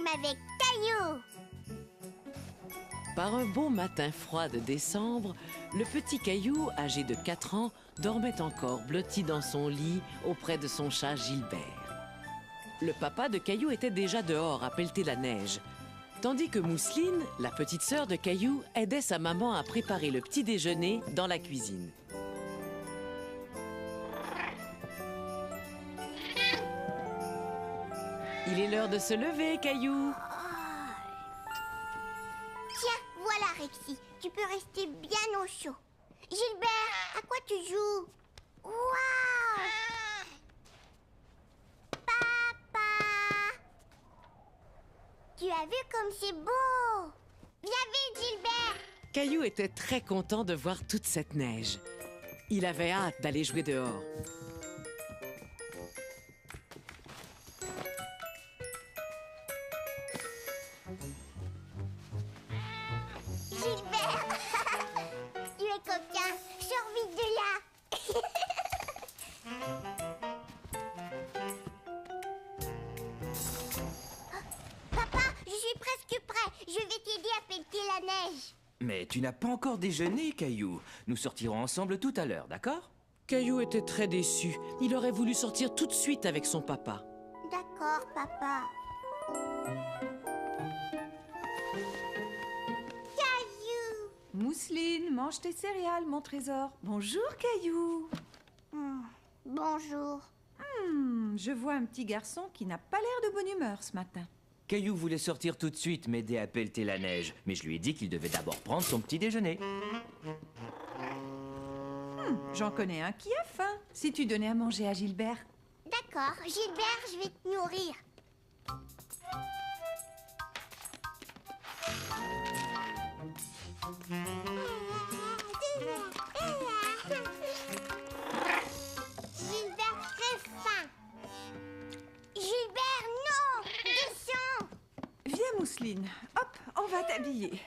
time avec Caillou. Par un beau matin froid de décembre, le petit Caillou, âgé de 4 ans, dormait encore blotti dans son lit auprès de son chat Gilbert. Le papa de Caillou était déjà dehors à pelleter la neige, tandis que Mousseline, la petite sœur de Caillou, aidait sa maman à préparer le petit déjeuner dans la cuisine. Il est l'heure de se lever, Caillou. Tiens, voilà Rexy, tu peux rester bien au chaud. Gilbert, à quoi tu joues? Waouh! Papa! Tu as vu comme c'est beau? Viens vite, Gilbert! Caillou était très content de voir toute cette neige. Il avait hâte d'aller jouer dehors. Gilbert! Tu es coquin, sors vite de là! Papa, je suis presque prêt. Je vais t'aider à pelleter la neige. Mais tu n'as pas encore déjeuné, Caillou. Nous sortirons ensemble tout à l'heure, d'accord? Caillou était très déçu. Il aurait voulu sortir tout de suite avec son papa. D'accord, papa. Caillou! Mousseline, mange tes céréales, mon trésor. Bonjour, Caillou. Bonjour. Je vois un petit garçon qui n'a pas l'air de bonne humeur ce matin. Caillou voulait sortir tout de suite m'aider à pelleter la neige, mais je lui ai dit qu'il devait d'abord prendre son petit déjeuner. J'en connais un qui a faim. Si tu donnais à manger à Gilbert. D'accord, Gilbert, je vais te nourrir. Gilbert, très faim. Gilbert, non! Descends! Viens, Mousseline. Hop, on va t'habiller.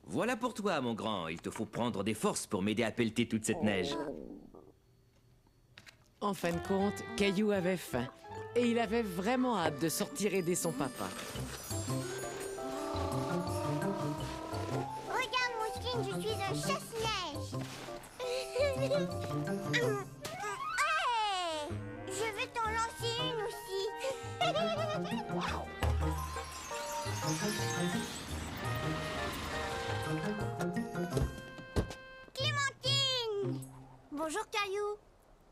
Voilà pour toi, mon grand. Il te faut prendre des forces pour m'aider à pelleter toute cette neige. En fin de compte, Caillou avait faim. Et il avait vraiment hâte de sortir aider son papa. Regarde, Mousseline, je suis un chasse-neige. Hey! Je vais t'en lancer une aussi. Clémentine! Bonjour, Caillou.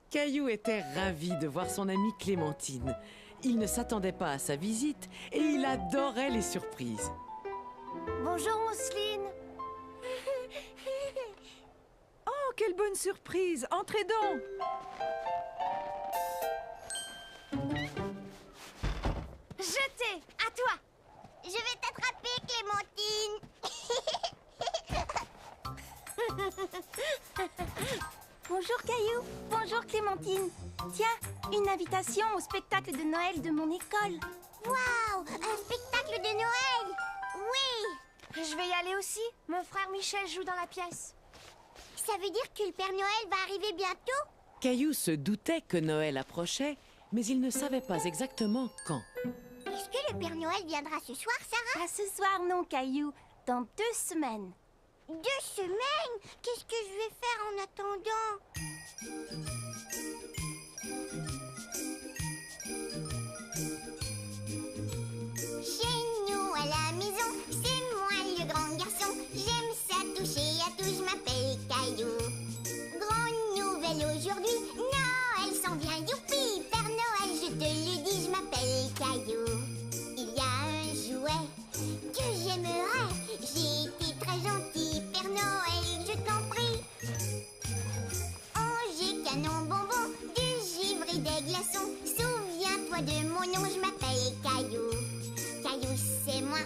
Caillou était ravi de voir son amie Clémentine. Il ne s'attendait pas à sa visite et il adorait les surprises. Bonjour, Mousseline. Oh, quelle bonne surprise. Entrez donc. Jeté, à toi. Je vais t'attraper, Clémentine. Bonjour Caillou, bonjour Clémentine. Tiens, une invitation au spectacle de Noël de mon école. Waouh, un spectacle de Noël. Oui. Je vais y aller aussi. Mon frère Michel joue dans la pièce. Ça veut dire que le Père Noël va arriver bientôt? Caillou se doutait que Noël approchait, mais il ne savait pas exactement quand. Est-ce que le Père Noël viendra ce soir, Sarah? Pas ce soir non Caillou, dans 2 semaines. 2 semaines? Qu'est-ce que je vais faire en attendant? Chez nous à la maison, c'est moi le grand garçon. J'aime ça toucher à tout, je m'appelle Caillou. Grande nouvelle aujourd'hui, Noël s'en vient, youpi! Père Noël, je te le dis, je m'appelle Caillou. Il y a un jouet que j'aimerais. J'ai été très gentil, Père Noël, je t'en prie. J'ai canon bonbon, du givre et des glaçons. Souviens-toi de mon nom, je m'appelle Caillou. Caillou, c'est moi,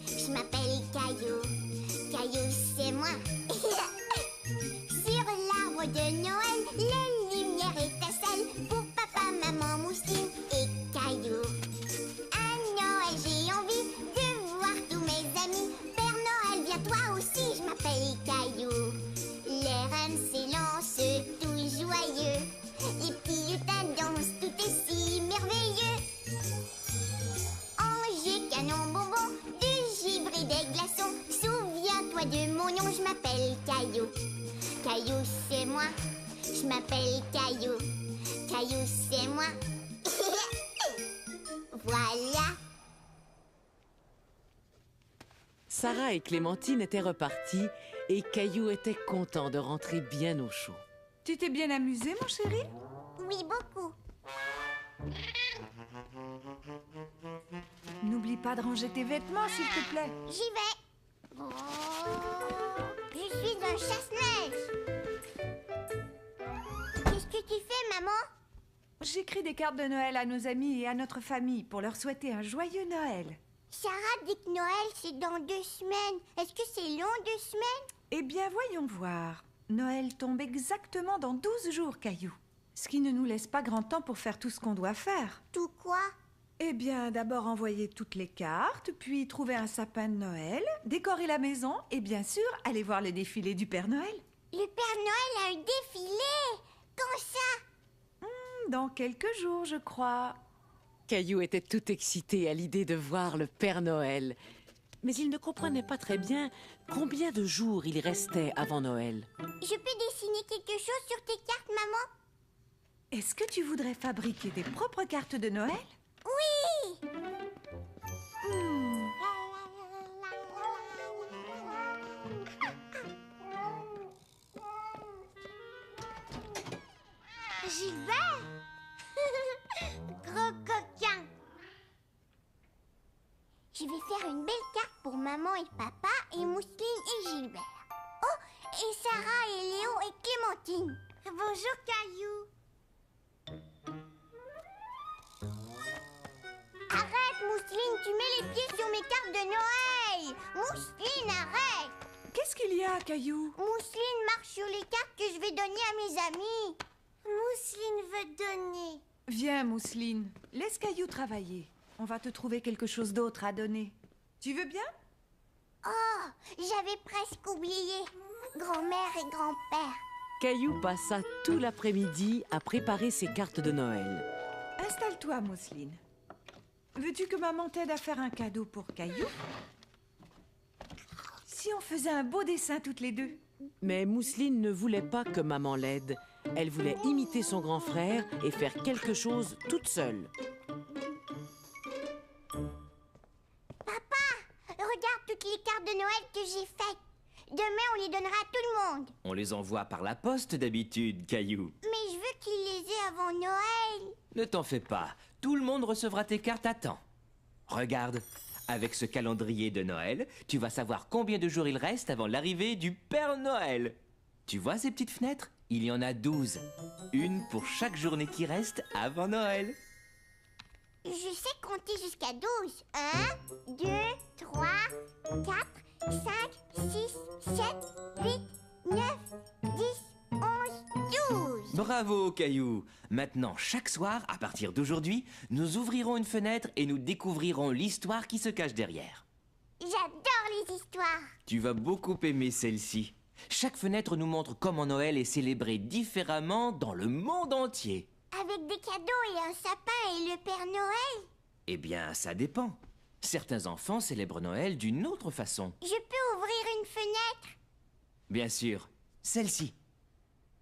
je m'appelle Caillou. Caillou, c'est moi. Sur l'arbre de Noël, les lumières étincellent pour papa, maman, Mousseline et Caillou. À Noël, j'ai envie de voir tous mes amis. Père Noël, viens toi aussi, je m'appelle Caillou. Les reines s'élancent, tout joyeux. Les petits lutins dansent, tout est si merveilleux. J'ai canon bonbon, m'appelle Caillou. Caillou, c'est moi. Je m'appelle Caillou. Caillou, c'est moi. Voilà. Sarah et Clémentine étaient reparties et Caillou était content de rentrer bien au chaud. Tu t'es bien amusé, mon chéri? Oui, beaucoup. N'oublie pas de ranger tes vêtements, s'il te plaît. J'y vais. Oh, je suis un chasse-neige. Qu'est-ce que tu fais, maman? J'écris des cartes de Noël à nos amis et à notre famille pour leur souhaiter un joyeux Noël. Sarah dit que Noël, c'est dans 2 semaines. Est-ce que c'est long, 2 semaines? Eh bien, voyons voir. Noël tombe exactement dans 12 jours, Caillou. Ce qui ne nous laisse pas grand temps pour faire tout ce qu'on doit faire. Tout quoi? Eh bien, d'abord envoyer toutes les cartes, puis trouver un sapin de Noël, décorer la maison et bien sûr, aller voir le défilé du Père Noël. Le Père Noël a un défilé. Quand ça? Dans quelques jours, je crois. Caillou était tout excité à l'idée de voir le Père Noël. Mais il ne comprenait pas très bien combien de jours il restait avant Noël. Je peux dessiner quelque chose sur tes cartes, maman? Est-ce que tu voudrais fabriquer tes propres cartes de Noël? Oui! Gilbert! Gros coquin! Je vais faire une belle carte pour maman et papa et Mousseline et Gilbert. Oh, et Sarah et Léo et Clémentine. Bonjour, Caillou. Arrête, Mousseline, tu mets les pieds sur mes cartes de Noël. Mousseline, arrête. Qu'est-ce qu'il y a, Caillou? Mousseline marche sur les cartes que je vais donner à mes amis. Mousseline veut donner. Viens, Mousseline. Laisse Caillou travailler. On va te trouver quelque chose d'autre à donner. Tu veux bien? Oh, j'avais presque oublié. Grand-mère et grand-père. Caillou passa tout l'après-midi à préparer ses cartes de Noël. Installe-toi, Mousseline. Veux-tu que maman t'aide à faire un cadeau pour Caillou? Si on faisait un beau dessin toutes les deux? Mais Mousseline ne voulait pas que maman l'aide. Elle voulait imiter son grand frère et faire quelque chose toute seule. Papa, regarde toutes les cartes de Noël que j'ai faites. Demain, on les donnera à tout le monde. On les envoie par la poste d'habitude, Caillou. Mais je veux qu'ils les aient avant Noël. Ne t'en fais pas, tout le monde recevra tes cartes à temps. Regarde, avec ce calendrier de Noël, tu vas savoir combien de jours il reste avant l'arrivée du Père Noël. Tu vois ces petites fenêtres? Il y en a 12. Une pour chaque journée qui reste avant Noël. Je sais compter jusqu'à 12. 1, 2, 3, 4, 5, 6, 7, 8, 9, 10, 11, 12. Bravo, Caillou. Maintenant, chaque soir, à partir d'aujourd'hui, nous ouvrirons une fenêtre et nous découvrirons l'histoire qui se cache derrière. J'adore les histoires. Tu vas beaucoup aimer celle-ci. Chaque fenêtre nous montre comment Noël est célébré différemment dans le monde entier. Avec des cadeaux et un sapin et le Père Noël. Eh bien, ça dépend. Certains enfants célèbrent Noël d'une autre façon. Je peux ouvrir une fenêtre. Bien sûr, celle-ci.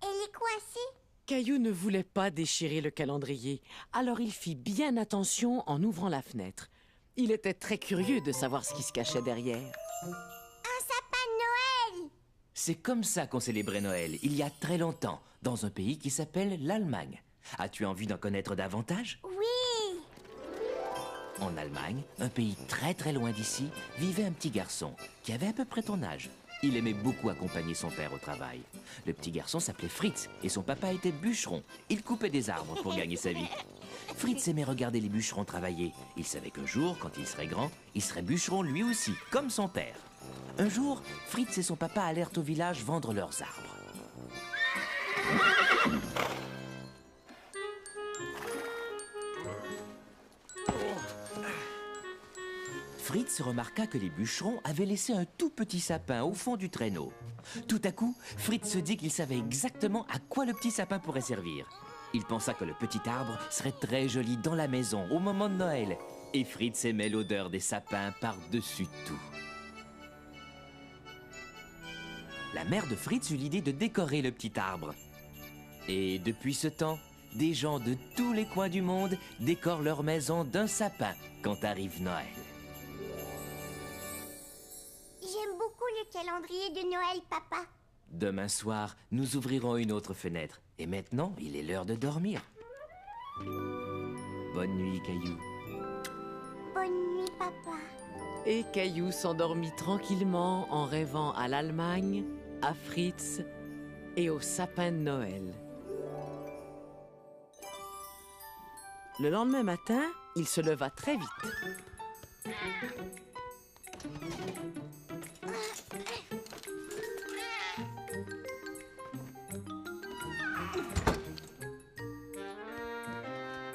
Elle est coincée. Caillou ne voulait pas déchirer le calendrier, alors il fit bien attention en ouvrant la fenêtre. Il était très curieux de savoir ce qui se cachait derrière. Un sapin de Noël. C'est comme ça qu'on célébrait Noël, il y a très longtemps, dans un pays qui s'appelle l'Allemagne. As-tu envie d'en connaître davantage? Oui. En Allemagne, un pays très très loin d'ici, vivait un petit garçon qui avait à peu près ton âge. Il aimait beaucoup accompagner son père au travail. Le petit garçon s'appelait Fritz et son papa était bûcheron. Il coupait des arbres pour gagner sa vie. Fritz aimait regarder les bûcherons travailler. Il savait qu'un jour, quand il serait grand, il serait bûcheron lui aussi, comme son père. Un jour, Fritz et son papa allèrent au village vendre leurs arbres. Fritz remarqua que les bûcherons avaient laissé un tout petit sapin au fond du traîneau. Tout à coup, Fritz se dit qu'il savait exactement à quoi le petit sapin pourrait servir. Il pensa que le petit arbre serait très joli dans la maison au moment de Noël. Et Fritz aimait l'odeur des sapins par-dessus tout. la mère de Fritz eut l'idée de décorer le petit arbre. Et depuis ce temps, des gens de tous les coins du monde décorent leur maison d'un sapin quand arrive Noël. J'aime beaucoup le calendrier de Noël, papa. Demain soir, nous ouvrirons une autre fenêtre. Et maintenant, il est l'heure de dormir. Bonne nuit, Caillou. Bonne nuit, papa. Et Caillou s'endormit tranquillement en rêvant à l'Allemagne, à Fritz et au sapin de Noël. Le lendemain matin, il se leva très vite.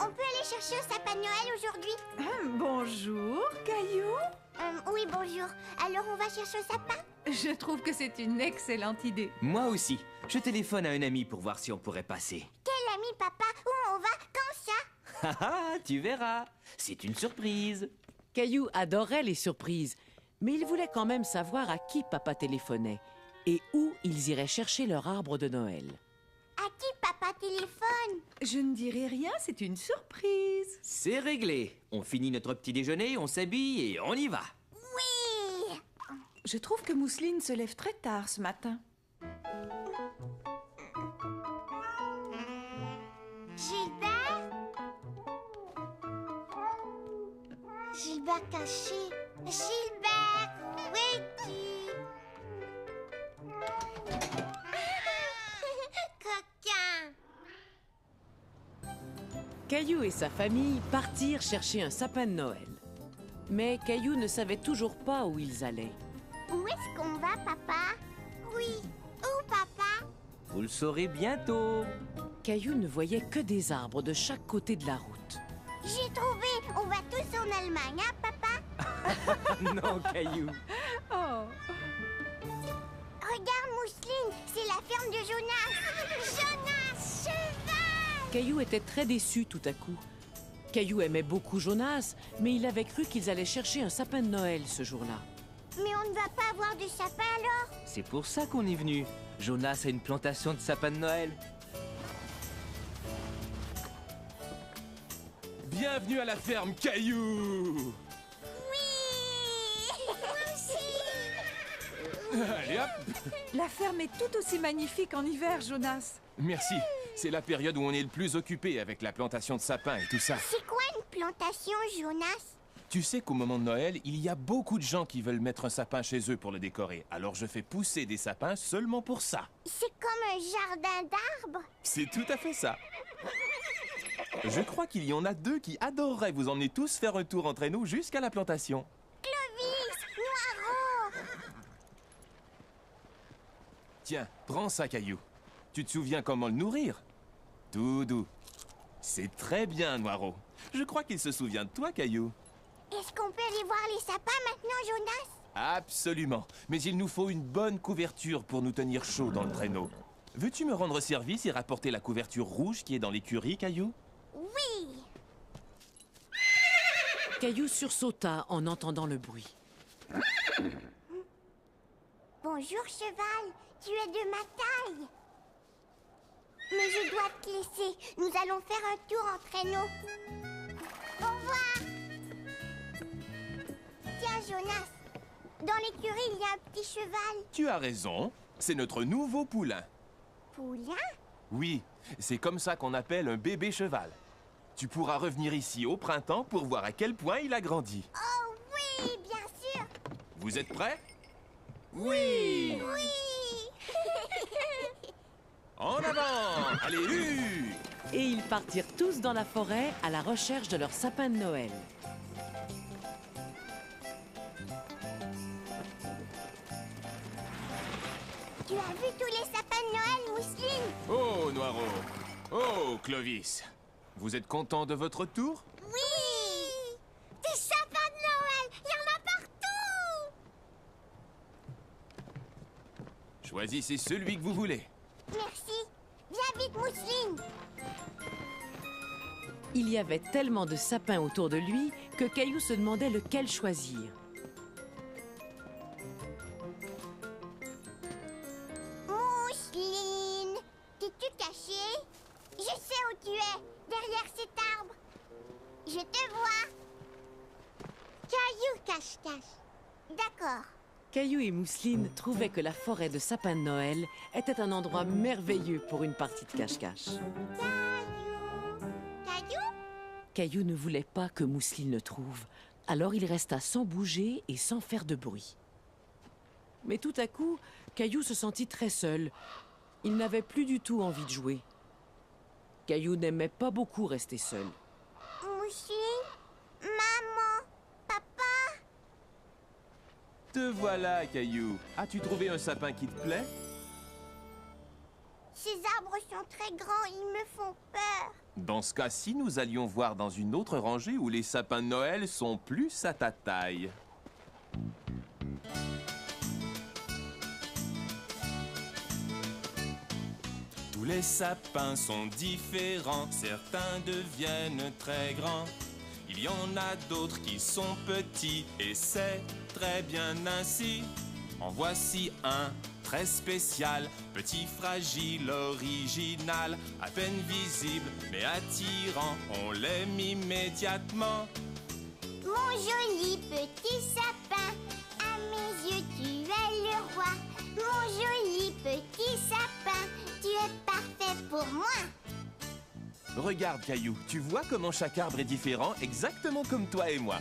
On peut aller chercher au sapin de Noël aujourd'hui? Bonjour, Caillou. Oui, bonjour. Alors on va chercher au sapin? Je trouve que c'est une excellente idée. Moi aussi. Je téléphone à un ami pour voir si on pourrait passer. Quel ami, papa? Où on va? Quand ça? Ah, tu verras. C'est une surprise. Caillou adorait les surprises, mais il voulait quand même savoir à qui papa téléphonait et où ils iraient chercher leur arbre de Noël. À qui papa téléphone? Je ne dirai rien, c'est une surprise. C'est réglé. On finit notre petit déjeuner, on s'habille et on y va. Oui! Je trouve que Mousseline se lève très tard ce matin. Gilbert? Gilbert caché. Gilbert, où es-tu? Coquin! Caillou et sa famille partirent chercher un sapin de Noël. Mais Caillou ne savait toujours pas où ils allaient. Où est-ce qu'on va, papa? Oui, où, papa? Vous le saurez bientôt. Caillou ne voyait que des arbres de chaque côté de la route. J'ai trouvé! On va tous en Allemagne, hein, papa? Non, Caillou. Oh, Regarde, Mousseline, c'est la ferme de Jonas! Jonas, cheval! Caillou était très déçu tout à coup. Caillou aimait beaucoup Jonas, mais il avait cru qu'ils allaient chercher un sapin de Noël ce jour-là. Mais on ne va pas avoir de sapin alors? C'est pour ça qu'on est venu. Jonas a une plantation de sapins de Noël. Bienvenue à la ferme Caillou. Oui! Moi aussi! Allez hop. la ferme est tout aussi magnifique en hiver, Jonas. Merci. C'est la période où on est le plus occupé avec la plantation de sapins et tout ça. C'est quoi une plantation, Jonas? Tu sais qu'au moment de Noël, il y a beaucoup de gens qui veulent mettre un sapin chez eux pour le décorer. Alors je fais pousser des sapins seulement pour ça. C'est comme un jardin d'arbres? C'est tout à fait ça. Je crois qu'il y en a deux qui adoreraient vous emmener tous faire un tour entre nous jusqu'à la plantation. Clovis! Noiro! Tiens, prends ça, Caillou. Tu te souviens comment le nourrir? Tout doux. C'est très bien, Noiro. Je crois qu'il se souvient de toi, Caillou. Est-ce qu'on peut aller voir les sapins maintenant, Jonas? Absolument. Mais il nous faut une bonne couverture pour nous tenir chaud dans le traîneau. Veux-tu me rendre service et rapporter la couverture rouge qui est dans l'écurie, Caillou? Oui! Caillou sursauta en entendant le bruit. Bonjour, cheval. Tu es de ma taille. Mais je dois te laisser. Nous allons faire un tour en traîneau. Au revoir. Tiens, Jonas. Dans l'écurie, il y a un petit cheval. Tu as raison. C'est notre nouveau poulain. Poulain? Oui, c'est comme ça qu'on appelle un bébé cheval. Tu pourras revenir ici au printemps pour voir à quel point il a grandi. Oh oui, bien sûr. Vous êtes prêts? Oui! Oui. En avant! Allez, hu! Et ils partirent tous dans la forêt à la recherche de leur sapin de Noël. Tu as vu tous les sapins de Noël, Mousseline? Oh, Noiro! Oh, Clovis! Vous êtes content de votre tour? Oui. Des sapins de Noël. Il y en a partout. Choisissez celui que vous voulez. Merci. Viens vite, Mousseline. Il y avait tellement de sapins autour de lui que Caillou se demandait lequel choisir. cache-cache. D'accord. Caillou et Mousseline trouvaient que la forêt de sapins de Noël était un endroit merveilleux pour une partie de cache-cache. Caillou. Caillou? Caillou ne voulait pas que Mousseline le trouve, alors il resta sans bouger et sans faire de bruit. Mais tout à coup, Caillou se sentit très seul. Il n'avait plus du tout envie de jouer. Caillou n'aimait pas beaucoup rester seul. Mousseline? Maman? Papa? Te voilà, Caillou. As-tu trouvé un sapin qui te plaît? Ces arbres sont très grands, ils me font peur. Dans ce cas-ci, nous allions voir dans une autre rangée où les sapins de Noël sont plus à ta taille. Tous les sapins sont différents, certains deviennent très grands. Il y en a d'autres qui sont petits et c'est très bien ainsi. En voici un très spécial, petit, fragile, original, à peine visible mais attirant, on l'aime immédiatement. Mon joli petit sapin, à mes yeux tu es le roi. Mon joli petit sapin, tu es parfait pour moi. Regarde, Caillou, tu vois comment chaque arbre est différent, exactement comme toi et moi.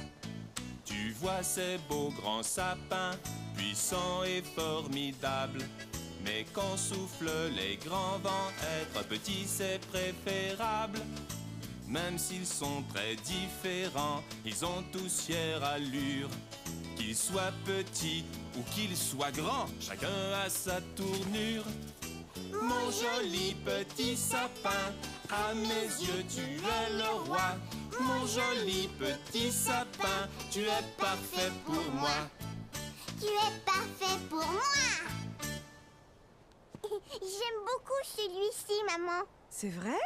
Tu vois ces beaux grands sapins, puissants et formidables. Mais quand soufflent les grands vents, être petit c'est préférable. Même s'ils sont très différents, ils ont tous fière allure. Qu'ils soient petits ou qu'ils soient grands, chacun a sa tournure. Mon joli petit sapin, à mes yeux tu es le roi. Mon joli petit sapin, tu es parfait pour moi. Tu es parfait pour moi. J'aime beaucoup celui-ci, maman. C'est vrai?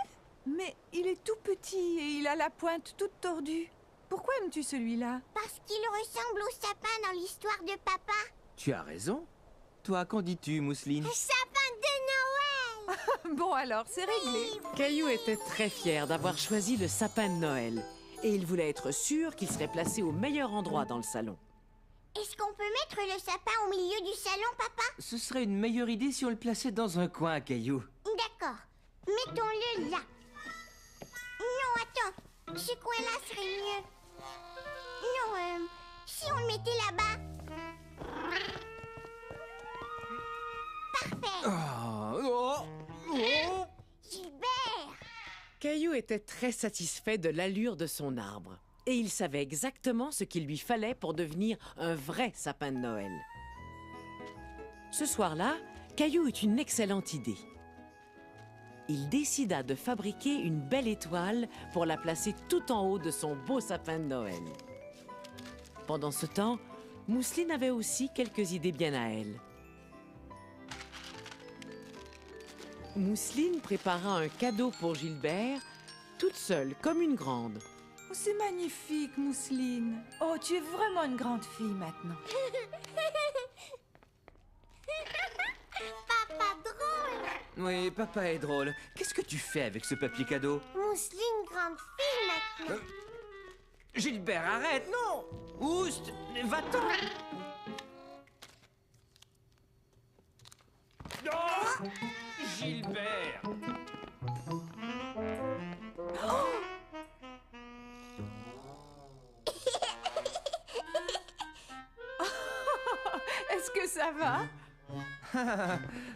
Mais il est tout petit et il a la pointe toute tordue. Pourquoi aimes-tu celui-là? Parce qu'il ressemble au sapin dans l'histoire de papa. Tu as raison. Toi, qu'en dis-tu, Mousseline? Sapin de Noël. Bon alors, c'est réglé. Caillou était très fier d'avoir choisi le sapin de Noël. Et il voulait être sûr qu'il serait placé au meilleur endroit dans le salon. Est-ce qu'on peut mettre le sapin au milieu du salon, papa? Ce serait une meilleure idée si on le plaçait dans un coin, Caillou. D'accord. Mettons-le là. Non, attends. Ce coin-là serait mieux. Non, si on le mettait là-bas. Parfait. Gilbert! Caillou était très satisfait de l'allure de son arbre. Et il savait exactement ce qu'il lui fallait pour devenir un vrai sapin de Noël. Ce soir-là, Caillou eut une excellente idée. Il décida de fabriquer une belle étoile pour la placer tout en haut de son beau sapin de Noël. Pendant ce temps, Mousseline avait aussi quelques idées bien à elle. Mousseline prépara un cadeau pour Gilbert, toute seule, comme une grande. Oh, c'est magnifique, Mousseline. Oh, tu es vraiment une grande fille maintenant. Papa drôle! Oui, papa est drôle. Qu'est-ce que tu fais avec ce papier cadeau? Mousseline grande fille maintenant. Gilbert, arrête, non! Oust, va-t'en! Oh, Gilbert! Est-ce que ça va?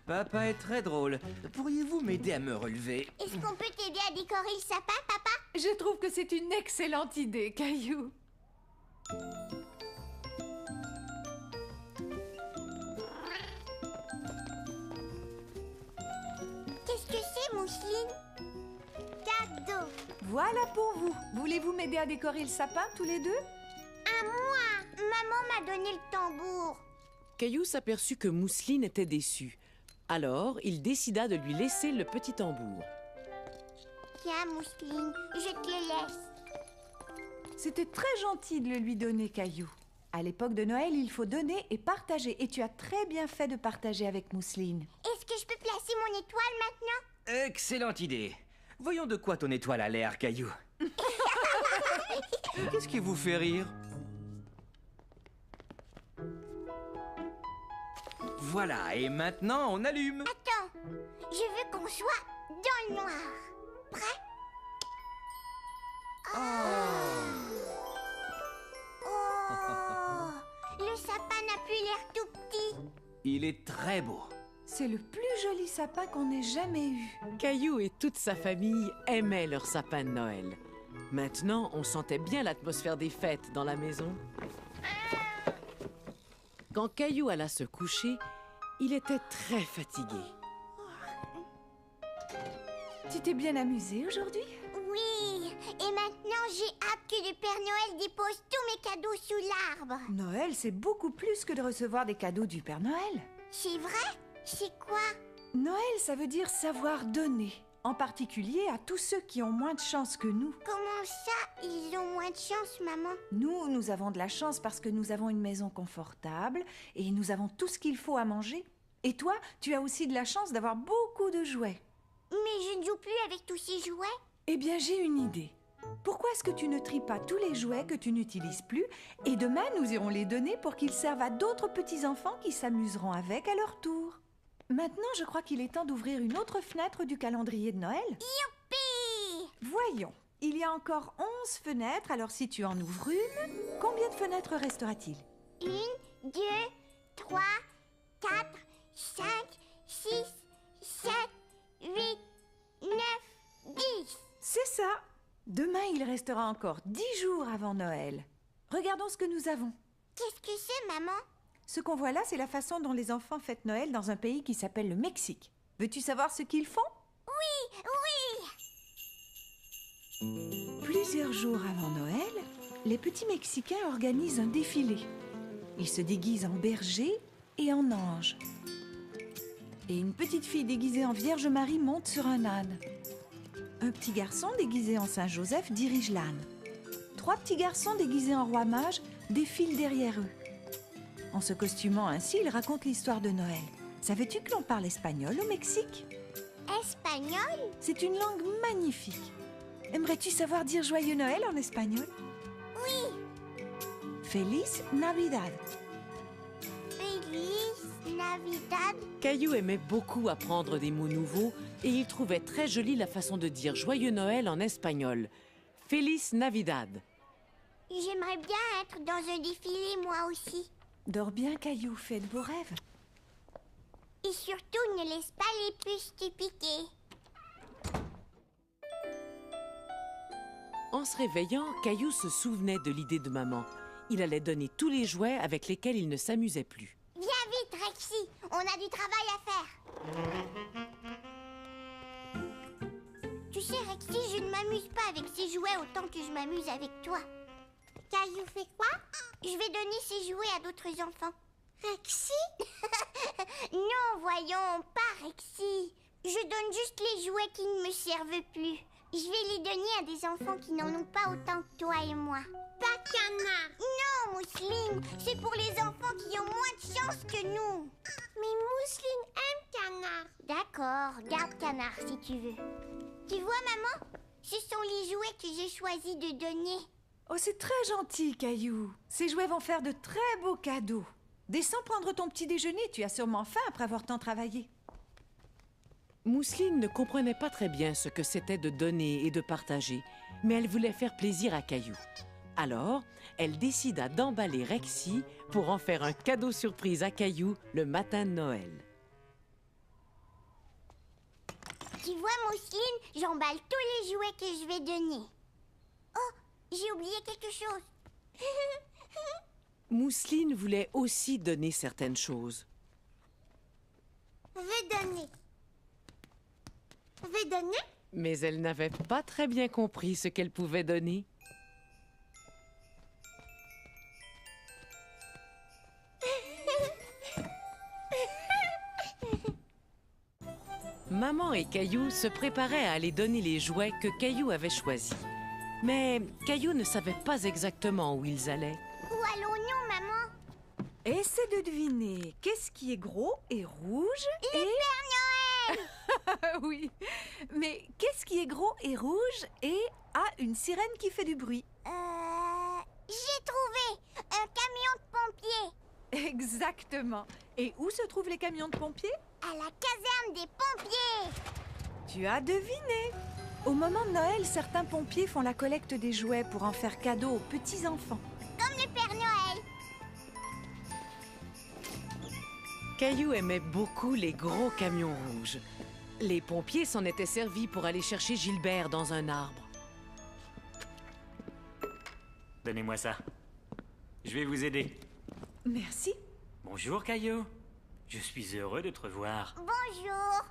Papa est très drôle. Pourriez-vous m'aider à me relever? Est-ce qu'on peut t'aider à décorer le sapin, papa? Je trouve que c'est une excellente idée, Caillou. Qu'est-ce que c'est, Mousseline? Cadeau. Voilà pour vous. Voulez-vous m'aider à décorer le sapin, tous les deux? À moi. Maman m'a donné le tambour. Caillou s'aperçut que Mousseline était déçue. Alors, il décida de lui laisser le petit tambour. Tiens, Mousseline, je te le laisse. C'était très gentil de le lui donner, Caillou. À l'époque de Noël, il faut donner et partager. Et tu as très bien fait de partager avec Mousseline. Est-ce que je peux placer mon étoile maintenant? Excellente idée. Voyons de quoi ton étoile a l'air, Caillou. Qu'est-ce qui vous fait rire? Voilà, et maintenant on allume. Attends, je veux qu'on soit dans le noir. Prêt? Oh, le sapin n'a plus l'air tout petit. Il est très beau. C'est le plus joli sapin qu'on ait jamais eu. Caillou et toute sa famille aimaient leur sapin de Noël. Maintenant, on sentait bien l'atmosphère des fêtes dans la maison. Quand Caillou alla se coucher, il était très fatigué. Tu t'es bien amusé aujourd'hui? Oui, et maintenant j'ai hâte que le Père Noël dépose tous mes cadeaux sous l'arbre. Noël, c'est beaucoup plus que de recevoir des cadeaux du Père Noël. C'est vrai? C'est quoi? Noël, ça veut dire savoir donner, en particulier à tous ceux qui ont moins de chance que nous. Comment ça, ils ont moins de chance, maman? Nous avons de la chance parce que nous avons une maison confortable et nous avons tout ce qu'il faut à manger. Et toi, tu as aussi de la chance d'avoir beaucoup de jouets. Mais je ne joue plus avec tous ces jouets. Eh bien, j'ai une idée. Pourquoi est-ce que tu ne tries pas tous les jouets que tu n'utilises plus et demain, nous irons les donner pour qu'ils servent à d'autres petits-enfants qui s'amuseront avec à leur tour. Maintenant, je crois qu'il est temps d'ouvrir une autre fenêtre du calendrier de Noël. Youpi! Voyons, il y a encore 11 fenêtres, alors si tu en ouvres une, combien de fenêtres restera-t-il? 1, 2, 3, 4, 5, 6, 7, 8, 9, 10. C'est ça. Demain, il restera encore 10 jours avant Noël. Regardons ce que nous avons. Qu'est-ce que c'est, maman? Ce qu'on voit là, c'est la façon dont les enfants fêtent Noël dans un pays qui s'appelle le Mexique. Veux-tu savoir ce qu'ils font? Oui! Plusieurs jours avant Noël, les petits Mexicains organisent un défilé. Ils se déguisent en berger et en ange. Et une petite fille déguisée en Vierge Marie monte sur un âne. Un petit garçon déguisé en Saint Joseph dirige l'âne. 3 petits garçons déguisés en roi mage défilent derrière eux. En se costumant ainsi, ils racontent l'histoire de Noël. Savais-tu que l'on parle espagnol au Mexique? Espagnol? C'est une langue magnifique. Aimerais-tu savoir dire Joyeux Noël en espagnol? Oui! Feliz Navidad. Feliz Navidad? Caillou aimait beaucoup apprendre des mots nouveaux et il trouvait très jolie la façon de dire Joyeux Noël en espagnol. Feliz Navidad. J'aimerais bien être dans un défilé, moi aussi. Dors bien, Caillou, fais de beaux rêves. Et surtout, ne laisse pas les puces te piquer. En se réveillant, Caillou se souvenait de l'idée de maman. Il allait donner tous les jouets avec lesquels il ne s'amusait plus. Viens vite, Rexy. On a du travail à faire. Tu sais, Rexy, je ne m'amuse pas avec ces jouets autant que je m'amuse avec toi. Caillou fait quoi? Je vais donner ces jouets à d'autres enfants. Rexy? Non, voyons, pas Rexy. Je donne juste les jouets qui ne me servent plus. Je vais les donner à des enfants qui n'en ont pas autant que toi et moi. Pas Canard. Non, Mousseline, c'est pour les enfants qui ont moins de chance que nous. Mais Mousseline aime Canard. D'accord, garde Canard si tu veux. Tu vois, maman? Ce sont les jouets que j'ai choisi de donner. Oh, c'est très gentil, Caillou. Ces jouets vont faire de très beaux cadeaux. Descends prendre ton petit déjeuner, tu as sûrement faim après avoir tant travaillé. Mousseline ne comprenait pas très bien ce que c'était de donner et de partager, mais elle voulait faire plaisir à Caillou. Alors, elle décida d'emballer Rexy pour en faire un cadeau surprise à Caillou le matin de Noël. Tu vois, Mousseline, j'emballe tous les jouets que je vais donner. Oh, j'ai oublié quelque chose. Mousseline voulait aussi donner certaines choses. Vais donner. Vais donner? Mais elle n'avait pas très bien compris ce qu'elle pouvait donner. Maman et Caillou se préparaient à aller donner les jouets que Caillou avait choisis. Mais Caillou ne savait pas exactement où ils allaient. Où allons-nous, maman? Essaie de deviner qu'est-ce qui est gros et rouge Le Père Noël! Oui, mais qu'est-ce qui est gros et rouge et a une sirène qui fait du bruit? J'ai trouvé un camion de pompiers. Exactement. Et où se trouvent les camions de pompiers? À la caserne des pompiers. Tu as deviné. Au moment de Noël, certains pompiers font la collecte des jouets pour en faire cadeau aux petits-enfants. Comme le Père Noël. Caillou aimait beaucoup les gros camions rouges. Les pompiers s'en étaient servis pour aller chercher Gilbert dans un arbre. Donnez-moi ça. Je vais vous aider. Merci. Bonjour, Caillou. Je suis heureux de te revoir. Bonjour.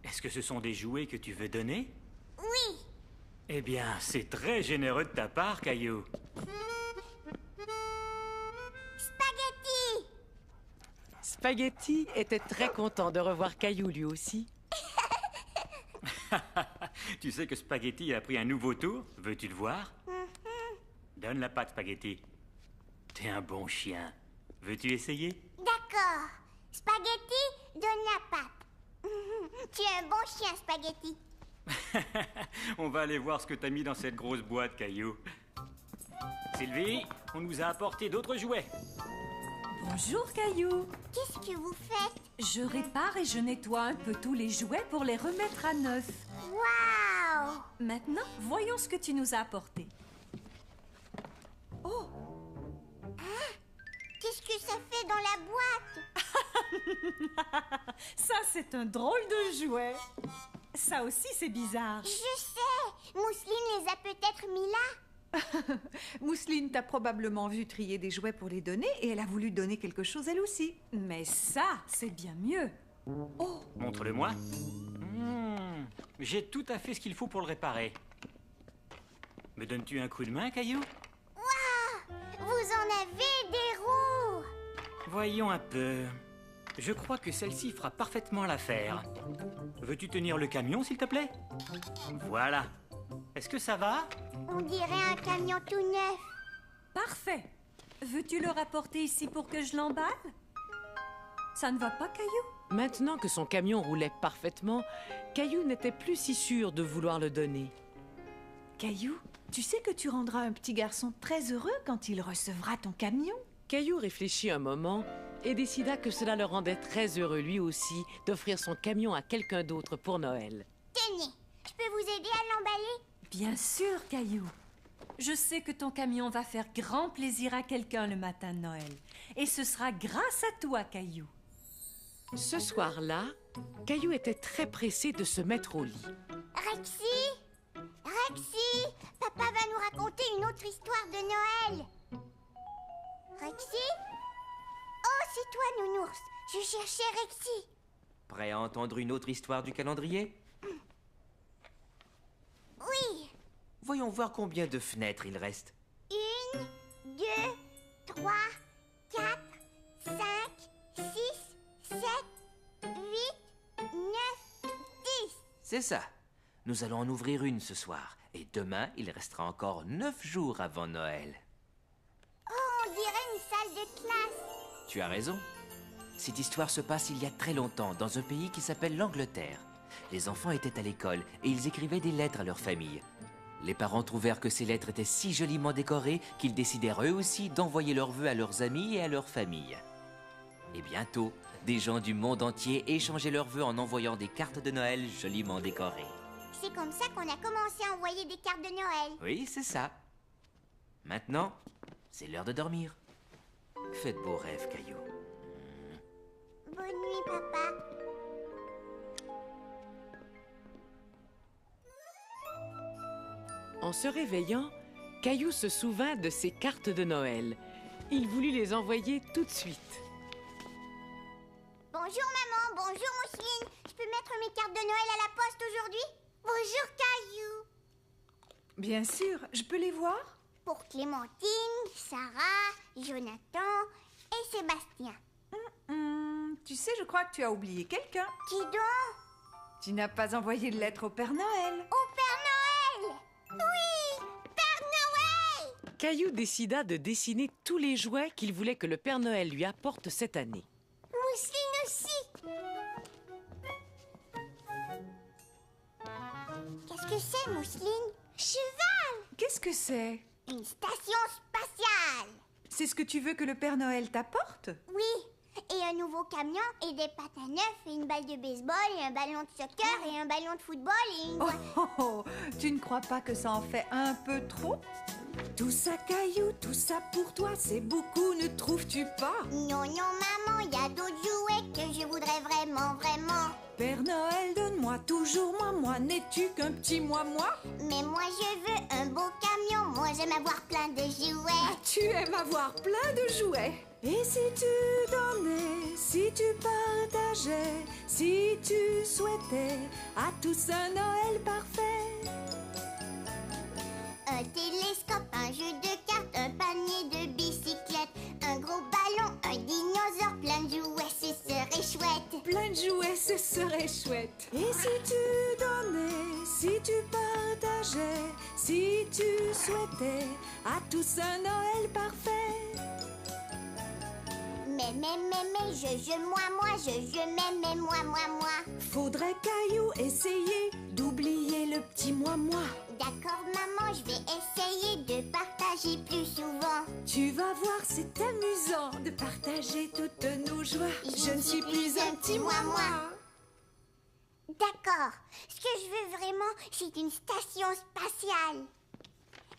Est-ce que ce sont des jouets que tu veux donner? Oui. Eh bien, c'est très généreux de ta part, Caillou. Spaghetti. Spaghetti était très content de revoir Caillou lui aussi. Tu sais que Spaghetti a pris un nouveau tour? Veux-tu le voir? Donne la patte, Spaghetti. T'es un bon chien. Veux-tu essayer? D'accord. Spaghetti, donne la patte. Tu es un bon chien, Spaghetti. On va aller voir ce que t'as mis dans cette grosse boîte, Caillou. Sylvie, on nous a apporté d'autres jouets. Bonjour, Caillou. Qu'est-ce que vous faites? Je répare et je nettoie un peu tous les jouets pour les remettre à neuf. Waouh! Maintenant, voyons ce que tu nous as apporté. Oh, Qu'est-ce que ça fait dans la boîte? ça c'est un drôle de jouet. Ça aussi c'est bizarre. Je sais! Mousseline les a peut-être mis là. Mousseline t'a probablement vu trier des jouets pour les donner et elle a voulu donner quelque chose elle aussi. Mais ça, c'est bien mieux. Oh, Montre-le-moi. J'ai tout à fait ce qu'il faut pour le réparer. Me donnes-tu un coup de main, Caillou? Vous en avez des roues! Voyons un peu. Je crois que celle-ci fera parfaitement l'affaire. Veux-tu tenir le camion, s'il te plaît? Voilà. Est-ce que ça va? On dirait un camion tout neuf. Parfait. Veux-tu le rapporter ici pour que je l'emballe? Ça ne va pas, Caillou? Maintenant que son camion roulait parfaitement, Caillou n'était plus si sûr de vouloir le donner. Caillou, tu sais que tu rendras un petit garçon très heureux quand il recevra ton camion. Caillou réfléchit un moment et décida que cela le rendait très heureux lui aussi d'offrir son camion à quelqu'un d'autre pour Noël. Tenez, je peux vous aider à l'emballer? Bien sûr, Caillou. Je sais que ton camion va faire grand plaisir à quelqu'un le matin de Noël. Et ce sera grâce à toi, Caillou. Ce soir-là, Caillou était très pressé de se mettre au lit. Rexy! Rexy! Papa va nous raconter une autre histoire de Noël. Rexy? Oh, c'est toi, Nounours. Je cherchais Rexy. Prêt à entendre une autre histoire du calendrier? Oui. Voyons voir combien de fenêtres il reste. 1, 2, 3, 4, 5, 6, 7, 8, 9, 10. C'est ça. Nous allons en ouvrir une ce soir. Et demain, il restera encore 9 jours avant Noël. Oh, on dirait une salle de classe. Tu as raison. Cette histoire se passe il y a très longtemps, dans un pays qui s'appelle l'Angleterre. Les enfants étaient à l'école et ils écrivaient des lettres à leur famille. Les parents trouvèrent que ces lettres étaient si joliment décorées qu'ils décidèrent eux aussi d'envoyer leurs vœux à leurs amis et à leur famille. Et bientôt, des gens du monde entier échangeaient leurs vœux en envoyant des cartes de Noël joliment décorées. C'est comme ça qu'on a commencé à envoyer des cartes de Noël. Oui, c'est ça. Maintenant, c'est l'heure de dormir. Faites beaux rêves, Caillou. Bonne nuit, papa. En se réveillant, Caillou se souvint de ses cartes de Noël. Il voulut les envoyer tout de suite. Bonjour, maman. Bonjour, Mousseline. Je peux mettre mes cartes de Noël à la poste aujourd'hui? Bonjour, Caillou. Bien sûr, je peux les voir? Pour Clémentine, Sarah, Jonathan et Sébastien. Tu sais, je crois que tu as oublié quelqu'un. Qui donc? Tu n'as pas envoyé de lettre au Père Noël. Au Père Noël! Oui! Père Noël! Caillou décida de dessiner tous les jouets qu'il voulait que le Père Noël lui apporte cette année. Mousseline aussi! Qu'est-ce que c'est, Mousseline? Cheval! Qu'est-ce que c'est? Une station spatiale! C'est ce que tu veux que le Père Noël t'apporte? Oui, et un nouveau camion, et des patins neufs, et une balle de baseball, et un ballon de soccer, et un ballon de football, et une... Oh, oh, oh, tu ne crois pas que ça en fait un peu trop? Tout ça, Caillou, tout ça pour toi, c'est beaucoup, ne trouves-tu pas? Non, non, maman, il y a d'autres jouets que je voudrais vraiment, vraiment. Père Noël, donne-moi toujours moi, n'es-tu qu'un petit moi? Mais moi, je veux un beau camion, moi, j'aime avoir plein de jouets. Tu aimes avoir plein de jouets. Et si tu donnais, si tu partageais, si tu souhaitais à tous un Noël parfait. Un télescope, un jeu de cartes, un panier de bicyclettes, un gros ballon, un dinosaure, plein de jouets, ce serait chouette. Plein de jouets, ce serait chouette. Et si tu donnais, si tu partageais, si tu souhaitais à tous un Noël parfait. Mais, je, moi. Faudrait, Caillou, essayer d'oublier le petit moi. D'accord, maman, je vais essayer de partager plus souvent. Tu vas voir, c'est amusant de partager toutes nos joies. Je ne suis plus un petit moi. D'accord. Ce que je veux vraiment, c'est une station spatiale.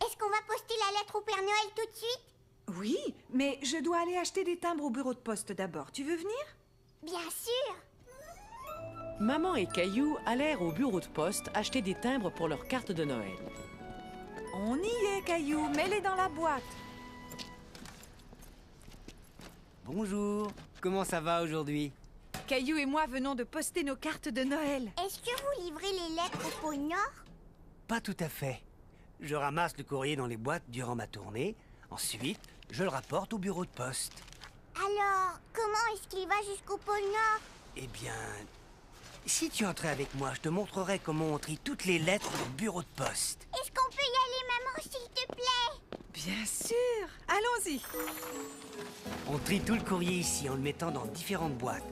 Est-ce qu'on va poster la lettre au Père Noël tout de suite? Oui, mais je dois aller acheter des timbres au bureau de poste d'abord. Tu veux venir? Bien sûr. Maman et Caillou allèrent au bureau de poste acheter des timbres pour leur carte de Noël. On y est, Caillou. Mets-les dans la boîte. Bonjour. Comment ça va aujourd'hui? Caillou et moi venons de poster nos cartes de Noël. Est-ce que vous livrez les lettres au pôle Nord? Pas tout à fait. Je ramasse le courrier dans les boîtes durant ma tournée. Ensuite, je le rapporte au bureau de poste. Alors, comment est-ce qu'il va jusqu'au pôle Nord? Eh bien, si tu entrais avec moi, je te montrerai comment on trie toutes les lettres au bureau de poste. Est-ce qu'on peut y aller, maman, s'il te plaît? Bien sûr. Allons-y. On trie tout le courrier ici en le mettant dans différentes boîtes.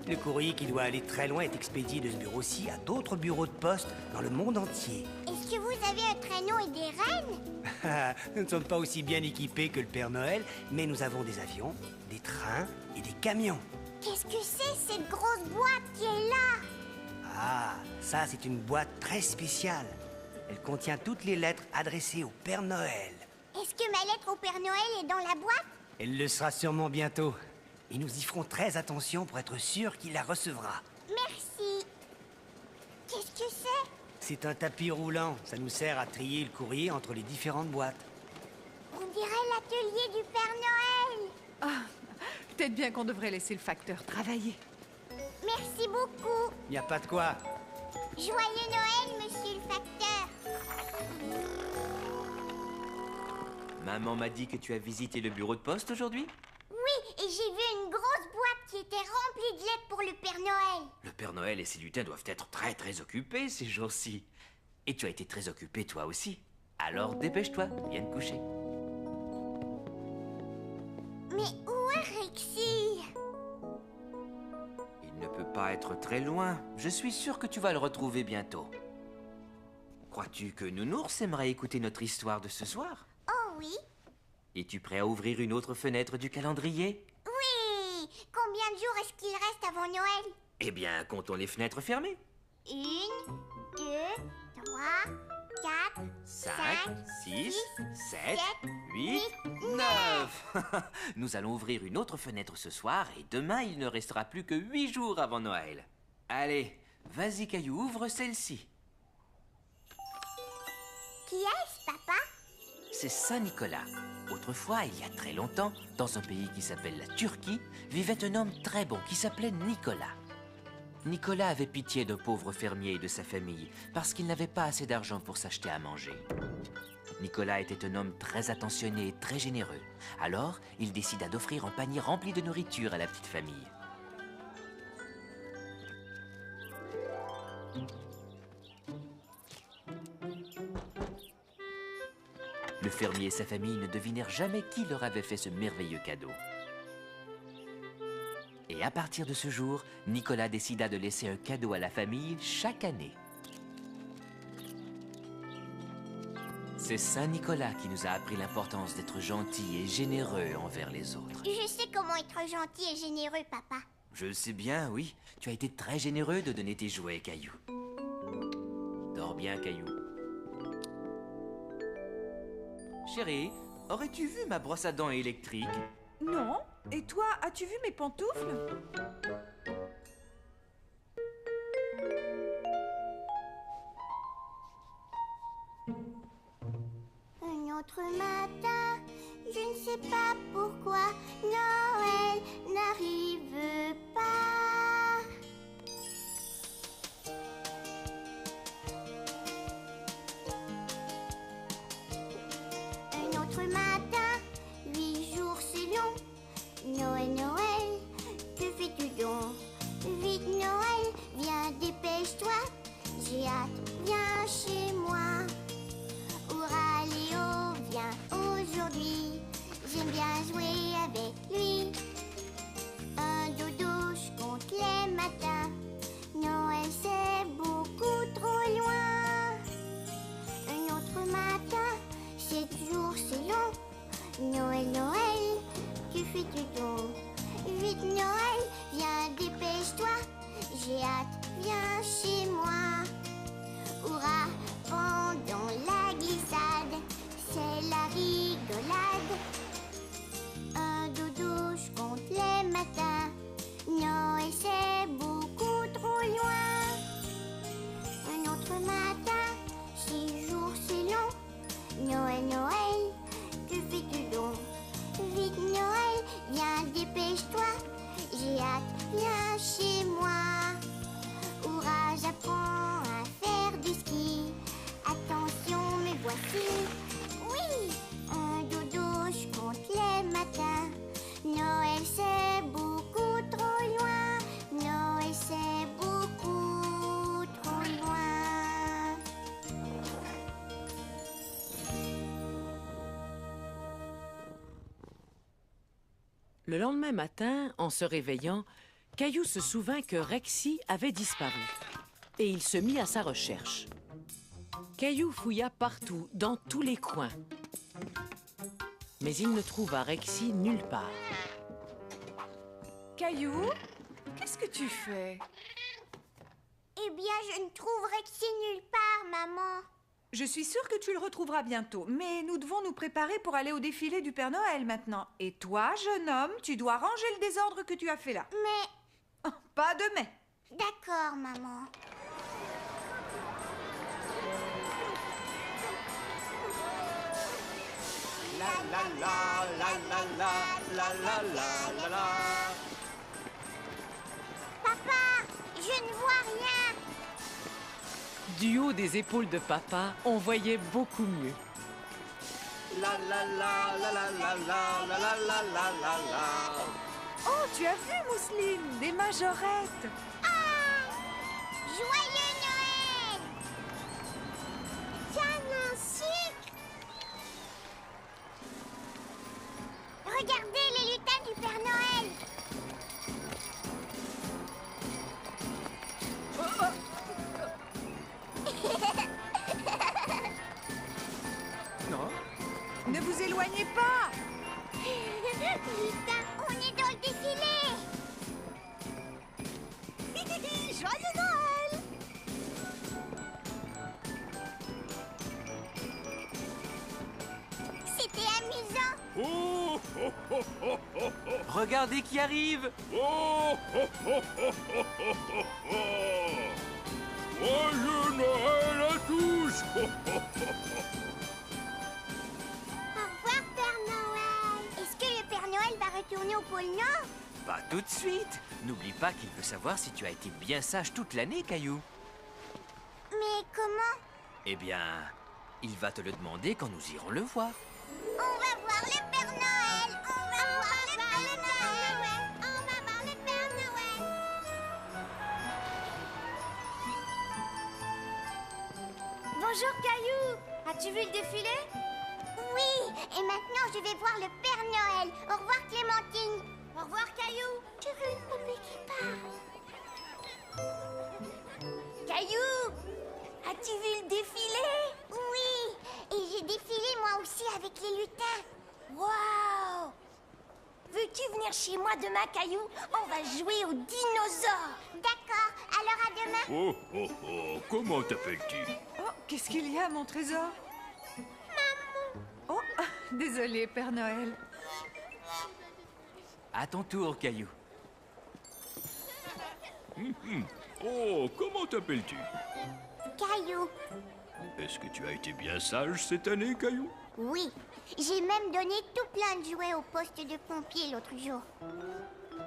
Le courrier qui doit aller très loin est expédié de ce bureau-ci à d'autres bureaux de poste dans le monde entier. Est-ce que vous avez un traîneau et des rennes? Nous ne sommes pas aussi bien équipés que le Père Noël, mais nous avons des avions, des trains et des camions. Qu'est-ce que c'est, cette grosse boîte qui est là? Ah, ça c'est une boîte très spéciale. Elle contient toutes les lettres adressées au Père Noël. Est-ce que ma lettre au Père Noël est dans la boîte? Elle le sera sûrement bientôt. Et nous y ferons très attention pour être sûr qu'il la recevra. Merci. Qu'est-ce que c'est? C'est un tapis roulant. Ça nous sert à trier le courrier entre les différentes boîtes. On dirait l'atelier du Père Noël. Ah, peut-être bien qu'on devrait laisser le facteur travailler. Merci beaucoup. Il n'y a pas de quoi. Joyeux Noël, monsieur le facteur. Maman m'a dit que tu as visité le bureau de poste aujourd'hui? Oui, et j'ai vu une grosse boîte qui était remplie de lettres pour le Père Noël. Le Père Noël et ses lutins doivent être très occupés ces jours-ci. Et tu as été très occupé toi aussi. Alors dépêche-toi, viens te coucher. Mais où est Rexy? Il ne peut pas être très loin. Je suis sûr que tu vas le retrouver bientôt. Crois-tu que Nounours aimerait écouter notre histoire de ce soir? Oh oui. Es-tu prêt à ouvrir une autre fenêtre du calendrier? Oui. Combien de jours est-ce qu'il reste avant Noël? Eh bien, comptons les fenêtres fermées. 1, 2, 3, 4, 5, 6, 6, 7, 8, 9. Nous allons ouvrir une autre fenêtre ce soir et demain, il ne restera plus que 8 jours avant Noël. Allez, vas-y Caillou, ouvre celle-ci. Qui est-ce, papa? C'est Saint-Nicolas. Autrefois, il y a très longtemps, dans un pays qui s'appelle la Turquie, vivait un homme très bon qui s'appelait Nicolas. Nicolas avait pitié d'un pauvre fermier et de sa famille parce qu'il n'avait pas assez d'argent pour s'acheter à manger. Nicolas était un homme très attentionné et très généreux. Alors, il décida d'offrir un panier rempli de nourriture à la petite famille. Le fermier et sa famille ne devinèrent jamais qui leur avait fait ce merveilleux cadeau. Et à partir de ce jour, Nicolas décida de laisser un cadeau à la famille chaque année. C'est Saint Nicolas qui nous a appris l'importance d'être gentil et généreux envers les autres. Je sais comment être gentil et généreux, papa. Je le sais bien, oui. Tu as été très généreux de donner tes jouets, Caillou. Dors bien, Caillou. Chérie, aurais-tu vu ma brosse à dents électrique? Non. Et toi, as-tu vu mes pantoufles? Un autre matin, je ne sais pas pourquoi Noël n'arrive pas. Un autre matin, 8 jours c'est long. Noël, Noël, que fais-tu donc? Vite Noël, viens dépêche-toi. J'ai hâte, viens chez moi. Hurrah Léo, viens aujourd'hui. J'aime bien jouer avec lui. Un dodo, je compte les matins. Noël c'est beaucoup trop loin. Un autre matin, 7 jours c'est long. Noël, Noël, que fais-tu donc? Vite Noël, viens dépêche-toi. J'ai hâte, viens chez moi. Hurrah, pendant la glissade, c'est la rigolade. Un dodo, je compte les matins. Noël c'est beaucoup trop loin. Un autre matin, 6 jours c'est long. Noël, Noël, que fais-tu donc? Vite Noël, viens dépêche-toi. J'ai hâte, viens chez moi. Hurrah, j'apprends à faire du ski. Attention, me voici. Oui, un dodo, je compte les matins. Noël c'est beaucoup trop loin. Noël c'est beaucoup trop loin. Le lendemain matin, en se réveillant, Caillou se souvint que Rexy avait disparu. Et il se mit à sa recherche. Caillou fouilla partout, dans tous les coins. Mais il ne trouva Rexy nulle part. Caillou, qu'est-ce que tu fais? Eh bien, je ne trouve Rexy nulle part, maman. Je suis sûre que tu le retrouveras bientôt, mais nous devons nous préparer pour aller au défilé du Père Noël maintenant. Et toi, jeune homme, tu dois ranger le désordre que tu as fait là. Mais... Oh, pas de mais. D'accord, maman. La la la la la la la la la la la. Papa, je ne vois rien. Du haut des épaules de papa, on voyait beaucoup mieux. La la la la la la la la la la la la la. Oh, tu as vu, Mousseline, des majorettes. Ah! Joyeux Noël! Tiens, un sucre! Regardez les lutins du Père Noël! Non? Ne vous éloignez pas. Lutin, on est dans le défilé! Joyeux Noël! C'était amusant! Oh, oh, oh, oh, oh, oh. Regardez qui arrive! Oh, oh, oh, oh, oh, oh, oh, oh. Joyeux Noël à tous! Oh, oh, oh, oh. Au revoir, Père Noël! Est-ce que le Père Noël va retourner au pôle Nord? Pas tout de suite. N'oublie pas qu'il veut savoir si tu as été bien sage toute l'année, Caillou. Mais comment? Eh bien, il va te le demander quand nous irons le voir. On va voir le Père Noël! On va voir le Père Noël! On va voir le Père Noël! Bonjour Caillou. As-tu vu le défilé? Oui, et maintenant je vais voir le Père Noël. Au revoir Clémentine. Au revoir Caillou. Je veux une poupée qui parle. Caillou, as-tu vu le défilé? Oui, Et j'ai défilé moi aussi avec les lutins. Waouh! Veux-tu venir chez moi demain, Caillou? On va jouer aux dinosaures. D'accord, alors à demain. Oh, oh, oh, comment t'appelles-tu? Oh, qu'est-ce qu'il y a, mon trésor? Maman! Oh, désolé, Père Noël. À ton tour, Caillou. Oh, comment t'appelles-tu? Caillou. Est-ce que tu as été bien sage cette année, Caillou? Oui, j'ai même donné tout plein de jouets au poste de pompier l'autre jour.